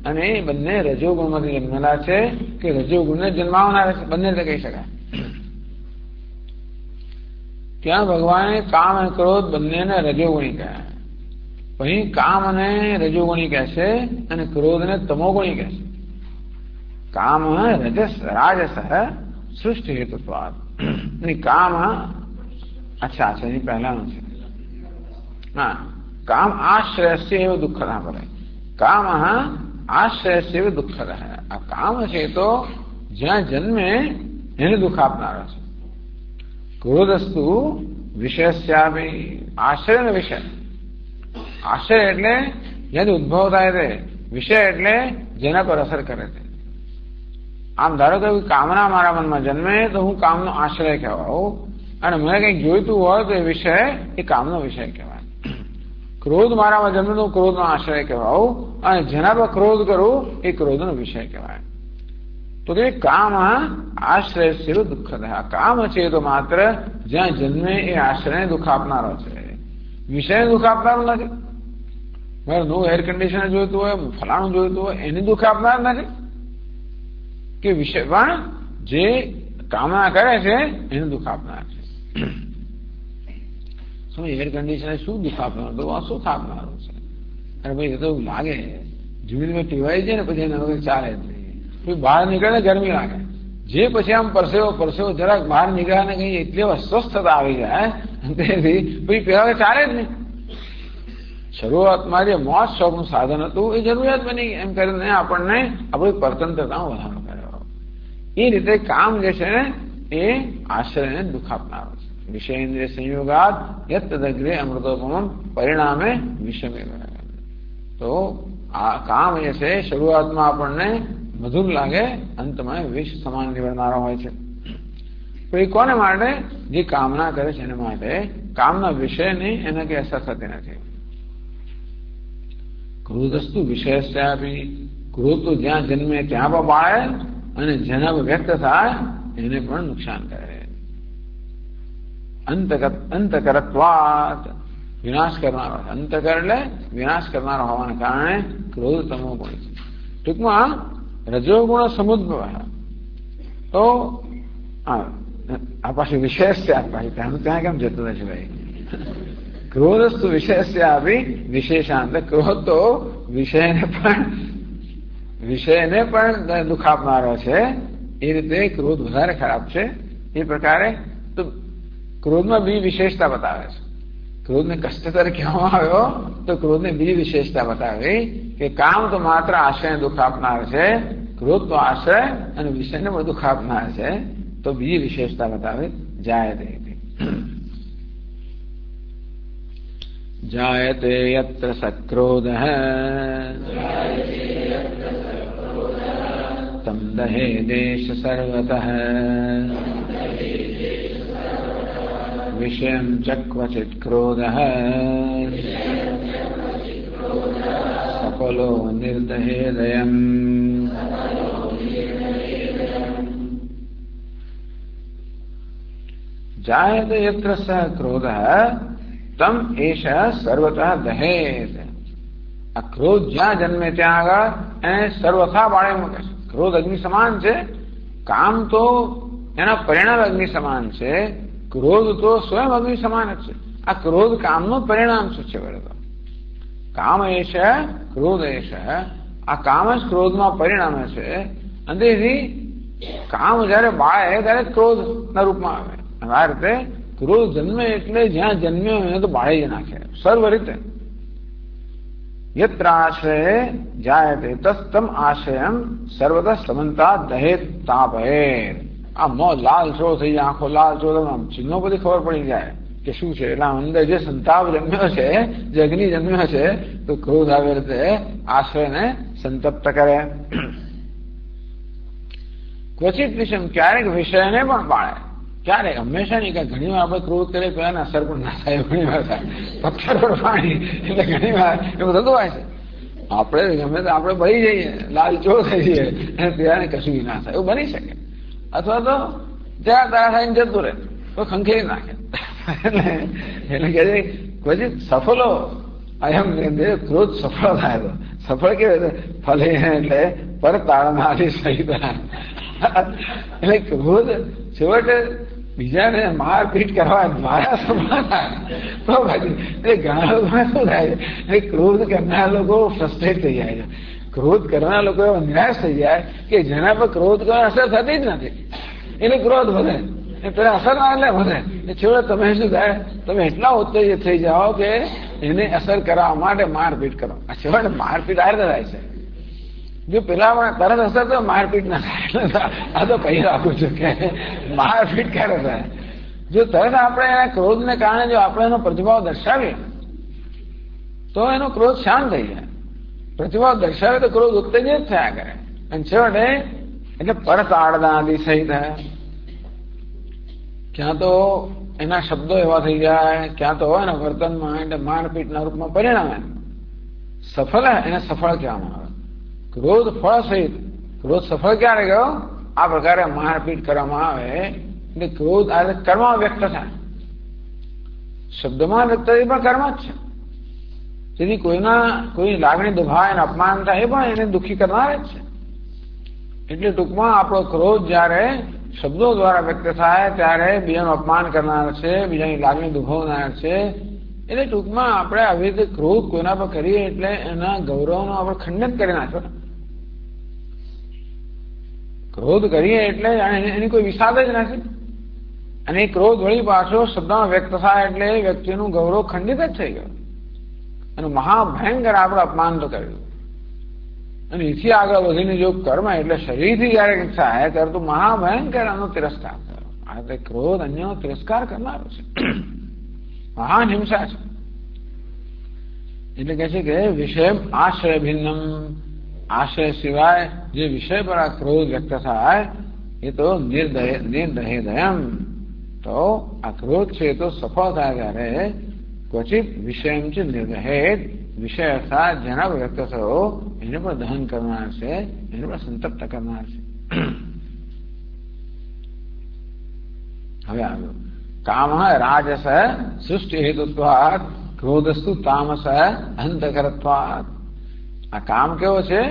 અને એ બંને રજોગુણમાંથી જન્મેલા છે કે રજોગુણને જન્માવનારા છે, બંને રીતે કહી શકાય. ત્યાં ભગવાને કામ અને ક્રોધ બંનેને રજોગુણી કહ્યા. અહીં કામ અને રજોગુણી કહે છે અને ક્રોધને તમોગુણી કહે છે. કામ રજસ રાજસ સૃષ્ટિ હેતુત્વાદ. કામ અચ્છા છે એની પહેલાનું છે. હા, કામ આશ્રયસ્ય એવ દુઃખ ના પડે. કામ આશ્રયસ્ય એવ દુઃખદ. આ કામ છે તો જ્યાં જન્મે એને દુઃખ આપનારો છે. ક્રોધસ્તુ વિષયસ્યાપી. આશ્રય ને વિષય. આશ્રય એટલે જ્યાંથી ઉદ્ભવ થાય તે, વિષય એટલે જેના પર અસર કરે છે. આમ ધારો કે કામના મારા મનમાં જન્મે તો હું કામનો આશ્રય કહેવાઉં, અને મને કંઈક જોઈતું હોય તો એ વિષય એ કામનો વિષય કહેવાય. ક્રોધ મારામાં જન્મે તો હું ક્રોધનો આશ્રય કહેવાઉં, અને જેના પર ક્રોધ કરું એ ક્રોધનો વિષય કહેવાય. તો કે કામ આશ્રય છે દુઃખદ. કામ છે તો માત્ર જ્યાં જન્મે એ આશ્રયને દુઃખ આપનારો છે, વિષયને દુઃખ આપનારો નથી. મારે નવું એર કન્ડિશનર જોઈતું હોય, ફલાણું જોઈતું હોય એને દુઃખ આપનાર નથી. કે વિષય પણ જે કામના કરે છે એને દુઃખ આપનાર છે. શું એર કન્ડિશનર શું દુઃખ આપનાર? તો આ સુખ આપનારું છે. અરે ભાઈ એ તો લાગે જમીનમાં ટીવાઈ જાય ને પછી એના વગર ચાલે જ નહીં. બહાર નીકળે ને ગરમી લાગે, જે પછી આમ પરસેવો જરાક બહાર નીકળ્યા ને કઈ એટલી અસ્વસ્થતા આવી જાય તેથી પછી પેલા ચાલે જ નહીં. શરૂઆતમાં જે મોજ શોખનું સાધન હતું એ જરૂરિયાત બની, એમ કરીને આપણને આપણી સ્વતંત્રતાનો વધારો કર્યો. એ રીતે કામ જે છે ને એ આશ્રયને દુઃખ આપનારો છે. વિષયેન્દ્રિય સંયોગાદ યત્તદગ્રે અમૃતોપમમ પરિણામે વિષમે. તો આ કામ જે છે શરૂઆતમાં આપણને મધુર લાગે, અંતમાં વિષ સમાન નીવડનારો હોય છે. તો એ કોને માટે? જે કામના કરે છે એને માટે. કામના વિષયની એને કઈ અસર થતી નથી. ક્રોધસ્તુ વિષયસ્યાપી. ક્રોધ તો જ્યાં જન્મે ત્યાં પણ બાળે, અને જેના પર વ્યક્ત થાય એને પણ નુકસાન કરે. અંતકરત્વાત વિનાશ કરનારો. અંતકર એટલે વિનાશ કરનારો હોવાને કારણે ક્રોધ તમો ગુણ છે. ટૂંકમાં રજોગુણ સમુદ્ભવ. તો આ પાછું વિશેષ છે, આ પાછું ત્યાં કેમ જતું નથી ભાઈ? ક્રોધસ્તુ વિશેષ આપી વિશેષાંત. ક્રોધ તો વિષયને પણ દુઃખ આપનારો છે. એ રીતે ક્રોધ વધારે ખરાબ છે. એ પ્રકારે તો ક્રોધમાં બીજી વિશેષતા બતાવે છે. ક્રોધને કષ્ટતર કહેવામાં આવ્યો તો ક્રોધને બીજી વિશેષતા બતાવી કે કામ તો માત્ર આશ્રયને દુઃખ આપનાર છે, ક્રોધ તો આશ્રય અને વિષયને પણ દુઃખ આપનાર છે. તો બીજી વિશેષતા બતાવે જાયતે. જાયતે યત્ર સક્રોધઃ તમ દહે દેશ સર્વતઃ વિષયં ચ ક્વચિત ક્રોધઃ સફલો નિર્દહેદયમ. જાયતે યત્ર સ ક્રોધઃ તમ એષ સર્વતઃ દહેત. આ ક્રોધ જ્યાં જન્મે ત્યાં આગળ એને સર્વથા બાળે મૂકે છે. ક્રોધ અગ્નિ સમાન છે, કામ તો એના પરિણામ અગ્નિ સમાન છે, ક્રોધ તો સ્વયં અગ્નિ સમાન જ છે. આ ક્રોધ કામનું પરિણામ શું છે? બરાબર, કામ એષ ક્રોધ એષ. આ કામ જ ક્રોધમાં પરિણામે છે. અને તેથી કામ જયારે બાળે ત્યારે ક્રોધ ના રૂપમાં આવે. આ રીતે ક્રોધ જન્મે એટલે જ્યાં જન્મ્યો એને તો બાળી જ નાખે સર્વ રીતે. યત્ર આશ્રય જાયતે તસ્તમ આશ્રયમ સર્વતઃ સમંતા દહેત તાપહેર. આ મોં લાલ છો થઈ જાય, આંખો લાલ છો, ચિહ્નો બધી ખબર પડી જાય કે શું છે. એટલે અંદર જે સંતાપ જન્મ્યો છે, જે અગ્નિ જન્મ્યો છે, તો ક્રોધ આવી રીતે આશ્રયને સંતપ્ત કરે. ક્વચિત વિષમ, ક્યારેક વિષયને પણ બાળે. ક્યારેક, હંમેશા નહીં. કે ઘણી વાર આપણે ક્રોધ કરીએ તો એને અસર પણ ના થાય. ઘણી વાર થાય પથ્થર પર પાણી, એટલે ઘણી વાર એવું થતું હોય છે. આપણે ગમે તો આપણે બળી જઈએ, લાલચો થઈ જઈએ, અને ત્યારે કશું ના થાય એવું બની શકે. અથવા તો ત્યાં તારા થઈને જતું રહે તો ખંખેરી નાખે. એટલે કે ક્વચિત સફલો અયમ ક્રોધ સફળ થાય. તો સફળ કેવું ફલે એટલે પર તાળનારી સહિત. એટલે ક્રોધ છેવટે બીજાને મારપીટ કરવા દ્વારા સફળ થાય. તો પછી એટલે ઘણા લોકોને શું થાય છે, ક્રોધ કરનાર લોકો ફ્રસ્ટ્રેટ થઈ જાય છે. ક્રોધ કરનાર લોકો એવા નિરાશ થઈ જાય કે જેના પર ક્રોધ કરવા અસર થતી જ નથી, એટલે ક્રોધ વધે. પેલા અસર ના એટલે વધે. છેવટે તમે શું થાય, તમે એટલા ઉત્તેજિત થઈ જાઓ કે એને અસર કરવા માટે મારપીટ કરો. છેવટે મારપીટ આ રીતે થાય છે. જો પેલા તરત અસર તો મારપીટ ના થાય. આ તો કહી રાખું છું કે મારપીટ ક્યારે થાય? જો તરત આપણે એના ક્રોધને કારણે જો આપણે એનો પ્રતિભાવ દર્શાવીએ તો એનો ક્રોધ શાંત થઈ જાય. પ્રતિભાવ દર્શાવે તો ક્રોધ ઉત્તેજિત થયા કરે. અને છેવટે એટલે પરત આડદાદી સહિત ક્યાં તો એના શબ્દો એવા થઈ જાય, ક્યાં તો એના વર્તનમાં એટલે મારપીટના રૂપમાં પરિણામે સફળ. એને સફળ કહેવામાં આવે. ક્રોધ ફળ સહિત. ક્રોધ સફળ ક્યારે ગયો? આ પ્રકારે મારપીટ કરવામાં આવે એટલે ક્રોધ આ કર્મ વ્યક્ત થાય. શબ્દમાં વ્યક્ત એ પણ કર્મ જ છે. તેથી કોઈ લાગણી દુભાય અને અપમાન થાય એ પણ એને દુઃખી કરનાર જ છે. એટલે ટૂંકમાં આપણો ક્રોધ જયારે શબ્દો દ્વારા વ્યક્ત થાય ત્યારે બીજાનું અપમાન કરનાર છે, બીજાની લાગણી દુભાવનાર છે. એટલે ટૂંકમાં આપણે આવી રીતે ક્રોધ કોઈના પર કરીએ એટલે એના ગૌરવનો આપણે ખંડન કરી નાખ્યો. ક્રોધ કરીએ એટલે એની કોઈ વિષાદ જ નથી. અને એ ક્રોધ વળી પાછો શબ્દમાં વ્યક્ત થાય એટલે એ વ્યક્તિનું ગૌરવ ખંડિત જ થઈ ગયું અને મહાભયંકર આપણે અપમાન તો કર્યું. અને એથી આગળ વધીને જો કર્મ એટલે શરીરથી જયારે થાય ત્યારે તો મહાભયંકર આનો તિરસ્કાર થયો. આ રીતે ક્રોધ અન્યનો તિરસ્કાર કરનારો છે, મહાન હિંસા છે. એટલે કહે છે કે વિષય આશ્રય ભિન્નમ. આશ્રય સિવાય જે વિષય પર આ ક્રોધ વ્યક્ત થાય એ તો નિર્દહેદયમ. તો આ ક્રોધ છે તો સફળ થાય ત્યારે ક્વચિત વિષય છે નિર્દહેદ. વિષય અર્થાત જેના પર વ્યક્ત થયો એને પણ દહન કરનાર છે, એને પણ સંતપ્ત કરનાર છે. હવે આવ્યો કામ રાજસ સૃષ્ટિ હેતુત્વાત, ક્રોધસ્તુ તામસ અંધકરત્વાત. આ કામ કેવો છે?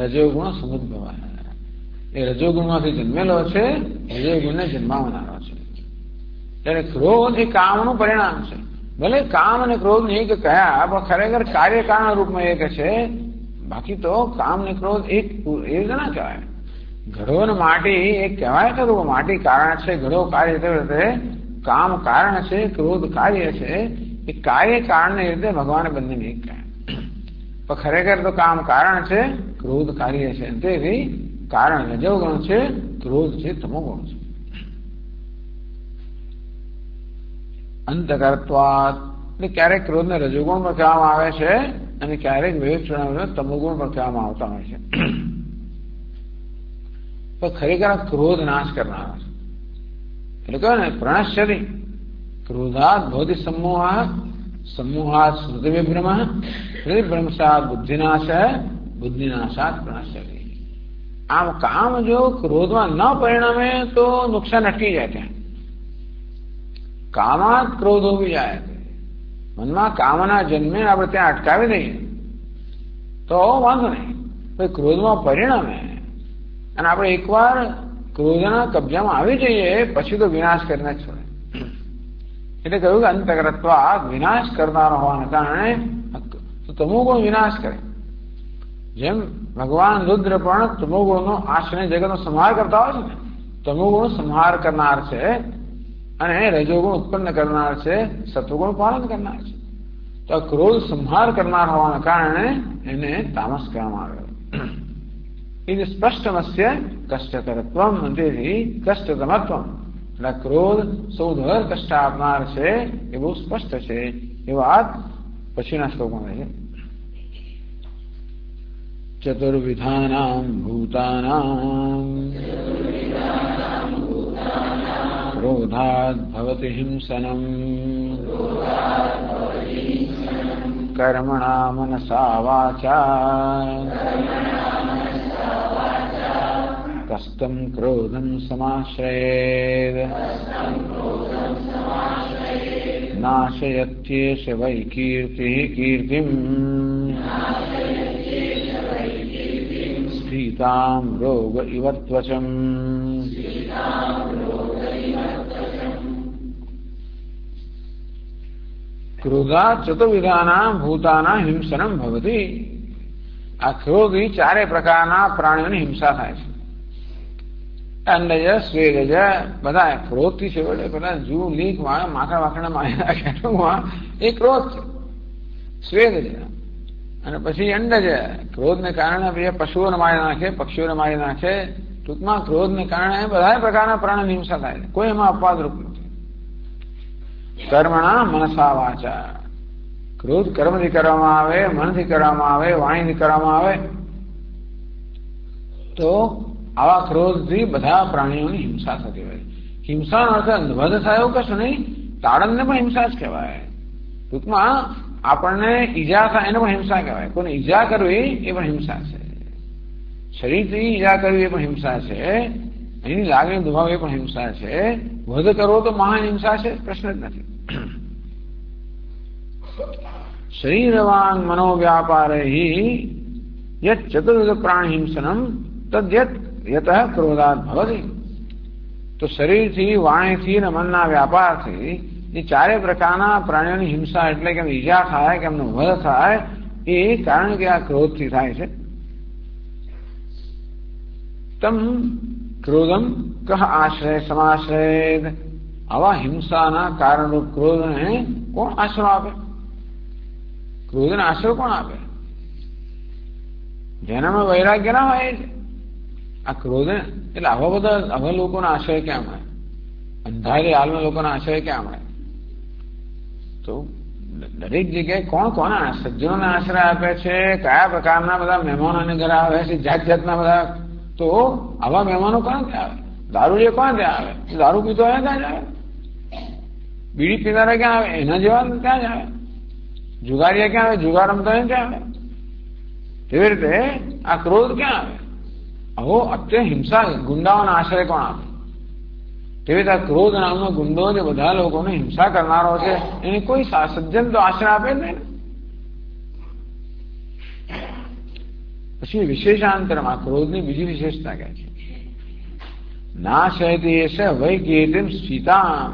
રજોગુણ સમુદ્ભવ. એ રજોગુણમાંથી જન્મેલો છે, રજોગુણને જન્માવનારો છે. ત્યારે ક્રોધ એ કામનું પરિણામ છે. ભલે કામ અને ક્રોધ એક કયા, પણ ખરેખર કાર્યકારણ રૂપમાં એક છે. બાકી તો કામ ને ક્રોધ એક ના કહેવાય. ઘડો ને માટી એક કહેવાય ખરું. માટી કારણ છે, ઘડો કાર્ય રીતે કામ કારણ છે, ક્રોધ કાર્ય છે. એ કાર્ય કારણને રીતે ભગવાને બંનેને એક કહ્યા. પણ ખરેખર તો કામ કારણ છે, ક્રોધ કાર્ય છે. તેથી કારણ રજોગુણ છે, ક્રોધ છે તમોગુણ છે. અંતકર્ત્વાત એટલે ક્યારેક ક્રોધને રજોગુણ પર કહેવામાં આવે છે અને ક્યારેક વિવેચના તમોગુણ પર કહેવામાં આવતા હોય છે. પણ ખરેખર ક્રોધ નાશ કરનારા છે. એટલે કહે ને પ્રણશ્યતિ ક્રોધાત ભવતિ સમૂહાત, સમૂહાત સ્મૃતિ વિભ્રમ, સ્મૃતિ ભ્રંશાત બુદ્ધિનાશ, બુદ્ધિનાશાત પ્રણશ્યતિ. આમ કામ જો ક્રોધમાં ન પરિણમે તો નુકસાન અટકી જાય. ત્યાં કામાત ક્રોધ હોવી જાય. મનમાં કામના જન્મે આપણે ત્યાં અટકાવી દઈએ તો વાંધો નહીં. ક્રોધમાં પરિણમે અને આપણે એકવાર ક્રોધના કબજામાં આવી જઈએ પછી તો વિનાશ કરીને જ છોડે. એટલે કહ્યું કે અંતકર્ત્વાત વિનાશ કરનારો હોવાને કારણે તમોગુણ વિનાશ કરે. જેમ ભગવાન રુદ્ર પણ તમોગુણનો આશ્રય જગતનો સંહાર કરતા હોય છે ને, તમોગુણ સંહાર કરનાર છે અને રજોગુણ ઉત્પન્ન કરનાર છે, સત્વગુણ પાલન કરનાર છે. તો ક્રોધ સંહાર કરનાર હોવાને કારણે એને તામસ કહેવામાં આવે. એ સ્પષ્ટમસ્ય કષ્ટકરત્વમ, તેથી કષ્ટતમત્વમ. એટલે ક્રોધ સૌધર કષ્ટ આપનાર છે એ બહુ સ્પષ્ટ છે. એ વાત પછીના શ્લોકમાં છે. ચતુર્વિધાનામ ભૂતાનામ ક્રોધાદ ભવતિ હિંસનમ કર્મણા મનસા વાચા કસ્તમ ક્રોધમ સમાશ્રયેદ નાશયત્યેષ વૈ કીર્તિમ સ્થિતામ રોગ ઇવ ત્વચમ. ક્રોધાત ચતુર્વિધાના ભૂતાના હિંસનમ ભવતી. આ ક્રોધથી ચારે પ્રકારના પ્રાણીઓની હિંસા થાય છે. અંડજ, સ્વેદજ બધા ક્રોધથી છેવટે બધા જૂ લીકમાં માખણ વાખણ માયા એ ક્રોધ છે. સ્વેદજ અને પછી અંડજ, ક્રોધને કારણે પશુઓને મારી નાખે, પક્ષીઓને મારી નાખે. ટૂંકમાં ક્રોધને કારણે બધા પ્રકારના પ્રાણીની હિંસા થાય છે. કોઈ એમાં અપવાદરૂપ નથી. કર્મણા મનસા વાચા. ક્રોધ કર્મથી કરવામાં આવે, મનથી કરવામાં આવે, વાણીથી કરવામાં આવે તો આવા ક્રોધથી બધા પ્રાણીઓની હિંસા થતી હોય. હિંસાનો અર્થ વધ થાય એવું કશું નહીં, તાડનને પણ હિંસા જ કહેવાય. ટૂંકમાં આપણને ઈજા થાય એને પણ હિંસા કહેવાય. કોઈને ઈજા કરવી એ પણ હિંસા છે. શરીરથી ઈજા કરવી એ પણ હિંસા છે. એની લાગણી દુભાવવી એ પણ હિંસા છે. વધ કરવો તો મહાન હિંસા છે, પ્રશ્ન જ નથી. શરીરવાન મનોવ્યાપારે યત ચતુર્વિધ પ્રાણ હિંસનમ તદ્યત યત ક્રોધાત ભવતિ. તો શરીરથી, વાણીથી અને મનના વ્યાપારથી એ ચારે પ્રકારના પ્રાણીઓની હિંસા એટલે કે ઈજા થાય, કે એમનો વધ થાય, એ કારણ કે આ ક્રોધથી થાય છે. તમ ક્રોધમ કહ આશ્રય સમાશ્રયેદ. આવા હિંસાના કારણરૂપ ક્રોધને કોણ આશરો આપે? ક્રોધને આશરો કોણ આપે? જેનામાં વૈરાગ્ય ના હોય છે. આ ક્રોધ એટલે આવા લોકોના આશ્રય ક્યાં મળે? અંધારી હાલના લોકોના આશ્રય ક્યાં મળે? તો દરેક જગ્યાએ કોણ કોના સજ્જનોને આશ્રય આપે છે? કયા પ્રકારના બધા મહેમાનોને ઘરે આવે છે? જાત જાતના બધા. તો આવા મહેમાનો કોણ ત્યાં આવે? દારૂડિયો કોણ ત્યાં આવે? દારૂ પીતો હોય ત્યાં જ આવે. બીડી પીનારા ક્યાં આવે? એના જેવા ત્યાં જ આવે. જુગારીયા ક્યાં આવે? જુગાર રમતા હોય ત્યાં આવે. તેવી રીતે આ ક્રોધ ક્યાં આવે? આવો અત્યારે હિંસા ગુંડાઓના આશ્રય કોણ આપે? તેવી રીતે ક્રોધ નામનો ગુંડો જે બધા લોકોને હિંસા કરનારો છે એને કોઈ સજ્જન તો આશ્રય આપે જ નહીં. પછી વિશેષાંતરમાં ક્રોધની બીજી વિશેષતા કહે છે. नाशयति एष वै कीर्तिम स्फीताम।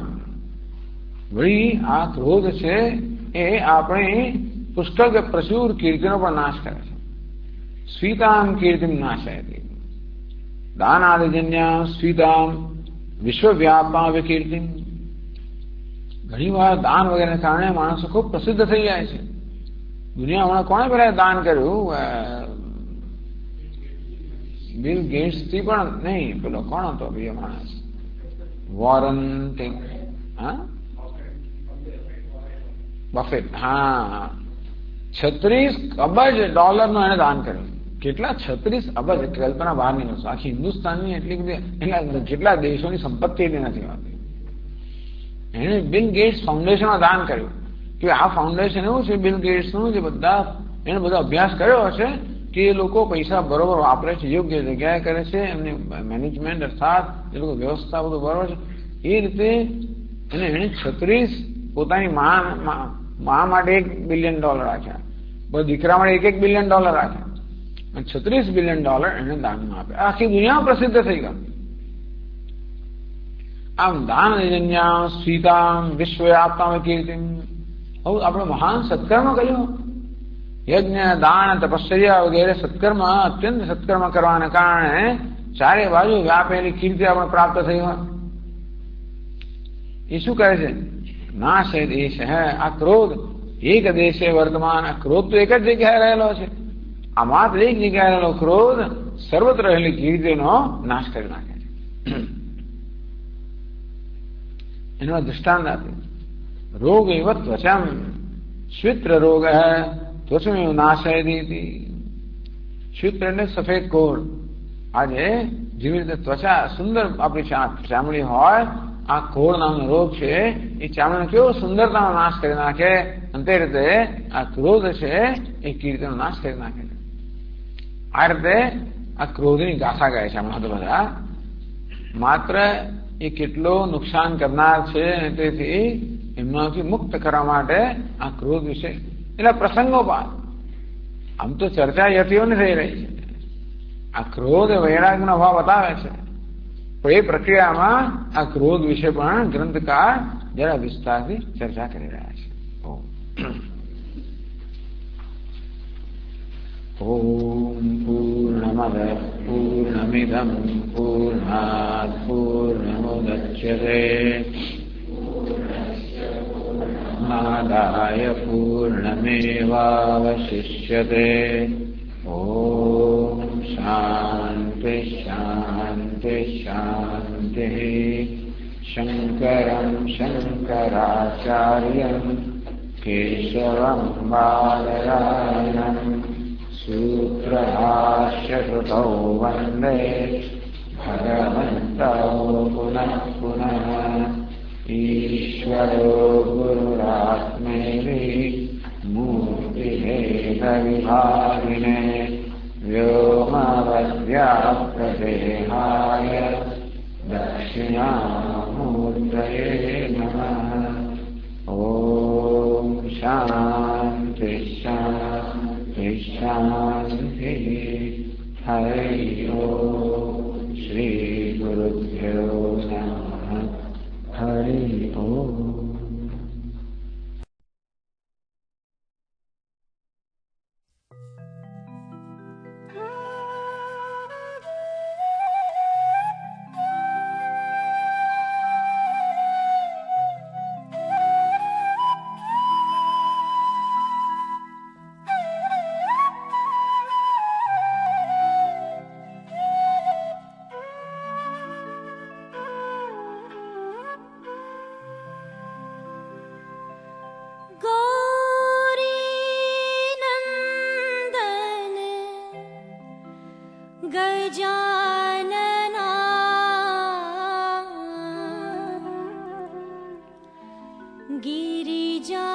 वही आ क्रोध છે એ આપણી પુષ્કળ કે પ્રચુર કીર્તિનો પણ નાશ કરે છે। સ્ફીતામ કીર્તિમ નાશયતિ દાનાદિજન્યામ સ્ફીતામ વિશ્વવ્યાપા વિકીર્તિમ। ઘણી વાર દાન વગેરેને કારણે માણસો ખૂબ પ્રસિદ્ધ થઈ જાય છે। દુનિયામાં કોણે પેલા દાન કર્યું? બિલ ગેટ્સ થી પણ નહીં, પેલો કોણ હતો બીજો માણસ? Warren buffet. हाँ, 36 અબજ ડોલરનું એને દાન કર્યું। કેટલા? 36 અબજ। કલ્પના બહારની વસ્તુ। આખી હિન્દુસ્તાનની એટલી બધી, એના જેટલા દેશોની સંપત્તિ એટલી નથી હોતી। એને બિલ ગેટ્સ ફાઉન્ડેશનમાં દાન કર્યું કે આ ફાઉન્ડેશન એવું છે બિલ ગેટ્સનું, જે બધા એને બધો અભ્યાસ કર્યો હશે કે એ લોકો પૈસા બરોબર વાપરે છે, યોગ્ય જગ્યાએ કરે છે, એમની મેનેજમેન્ટ અર્થાત એ લોકો વ્યવસ્થા બધું બરોબર છે, એ રીતે એને 36 પોતાની મા માટે $1 બિલિયન રાખ્યા, બધા દીકરા માટે $1 બિલિયન રાખ્યા અને $36 બિલિયન એને દાનમાં આપ્યા। આખી દુનિયામાં પ્રસિદ્ધ થઈ ગયું। આમ દાન જન્યામ સ્ફીતામ વિશ્વવ્યાપ્તામ કીર્તિમ। હવે આપણે મહાન સત્કર્મ કર્યું, યજ્ઞ દાન તપશ્ચર્યા વગેરે સત્કર્મ, અત્યંત સત્કર્મ કરવાને કારણે ચારે બાજુ વ્યાપેલી કીર્તિ આપણે પ્રાપ્ત થઈ હોય। એ શું કહે છે? નાશ દેશ હે આ ક્રોધ એક દેશે વર્તમાન। આ ક્રોધ તો એક જ જગ્યાએ રહેલો છે। આ માત્ર એક જગ્યાએ રહેલો ક્રોધ સર્વત્ર રહેલી કીર્તિનો નાશ કરી નાખે છે। એનો દૃષ્ટાંત આપે, રોગ એવ ત્વચમ શ્વિત્ર રોગ હૈ ત્વચમેવ નાશયતિ। શ્વિત્ર એટલે સફેદ કોળ। આજે જેવી રીતે ત્વચા સુંદર આપણી ચામડી હોય, આ કોળ નામનો રોગ છે એ ચામડીનો કેવો સુંદરતાનો નાશ કરી નાખે, અને તે રીતે આ ક્રોધ છે એ કીર્તિનો નાશ કરી નાખે છે। આ રીતે આ ક્રોધની ગાથા ગાય છે હમણાં તો બધા। માત્ર એ કેટલો નુકસાન કરનાર છે, અને તેથી એમનાથી મુક્ત કરવા માટે આ ક્રોધ વિશે એટલે પ્રસંગોપાત। આમ તો ચર્ચા યતિઓની થઈ રહી છે। આ ક્રોધ વૈરાગ્યનો ભાવ બતાવે છે, પણ એ પ્રક્રિયામાં આ ક્રોધ વિશે પણ ગ્રંથકાર જરા વિસ્તારથી ચર્ચા કરી રહ્યા છે। ઓમ પૂર્ણમદ પૂર્ણમિદં પૂર્ણાત પૂર્ણમુદચ્યતે પૂર્ણમાદાય પૂર્ણમેવાવશિષ્યતે। ઓમ શાંતિ શાંતિ શાંતિ। શંકરં શંકરાચાર્યં કેશવં બાદરાયણં सूत्रभाष्यकृतौ वन्दे भगवन्तौ पुनः पुनः। ईश्वरो गुरुरात्मेति मूर्तिभेदविभागिने व्योमवद्व्याप्तदेहाय दक्षिणामूर्तये नमः। ॐ शान्ति शान्ति शान्ति। हरि ओम। श्री गुरुभ्यो नमः। हरि ओम। गिरिजा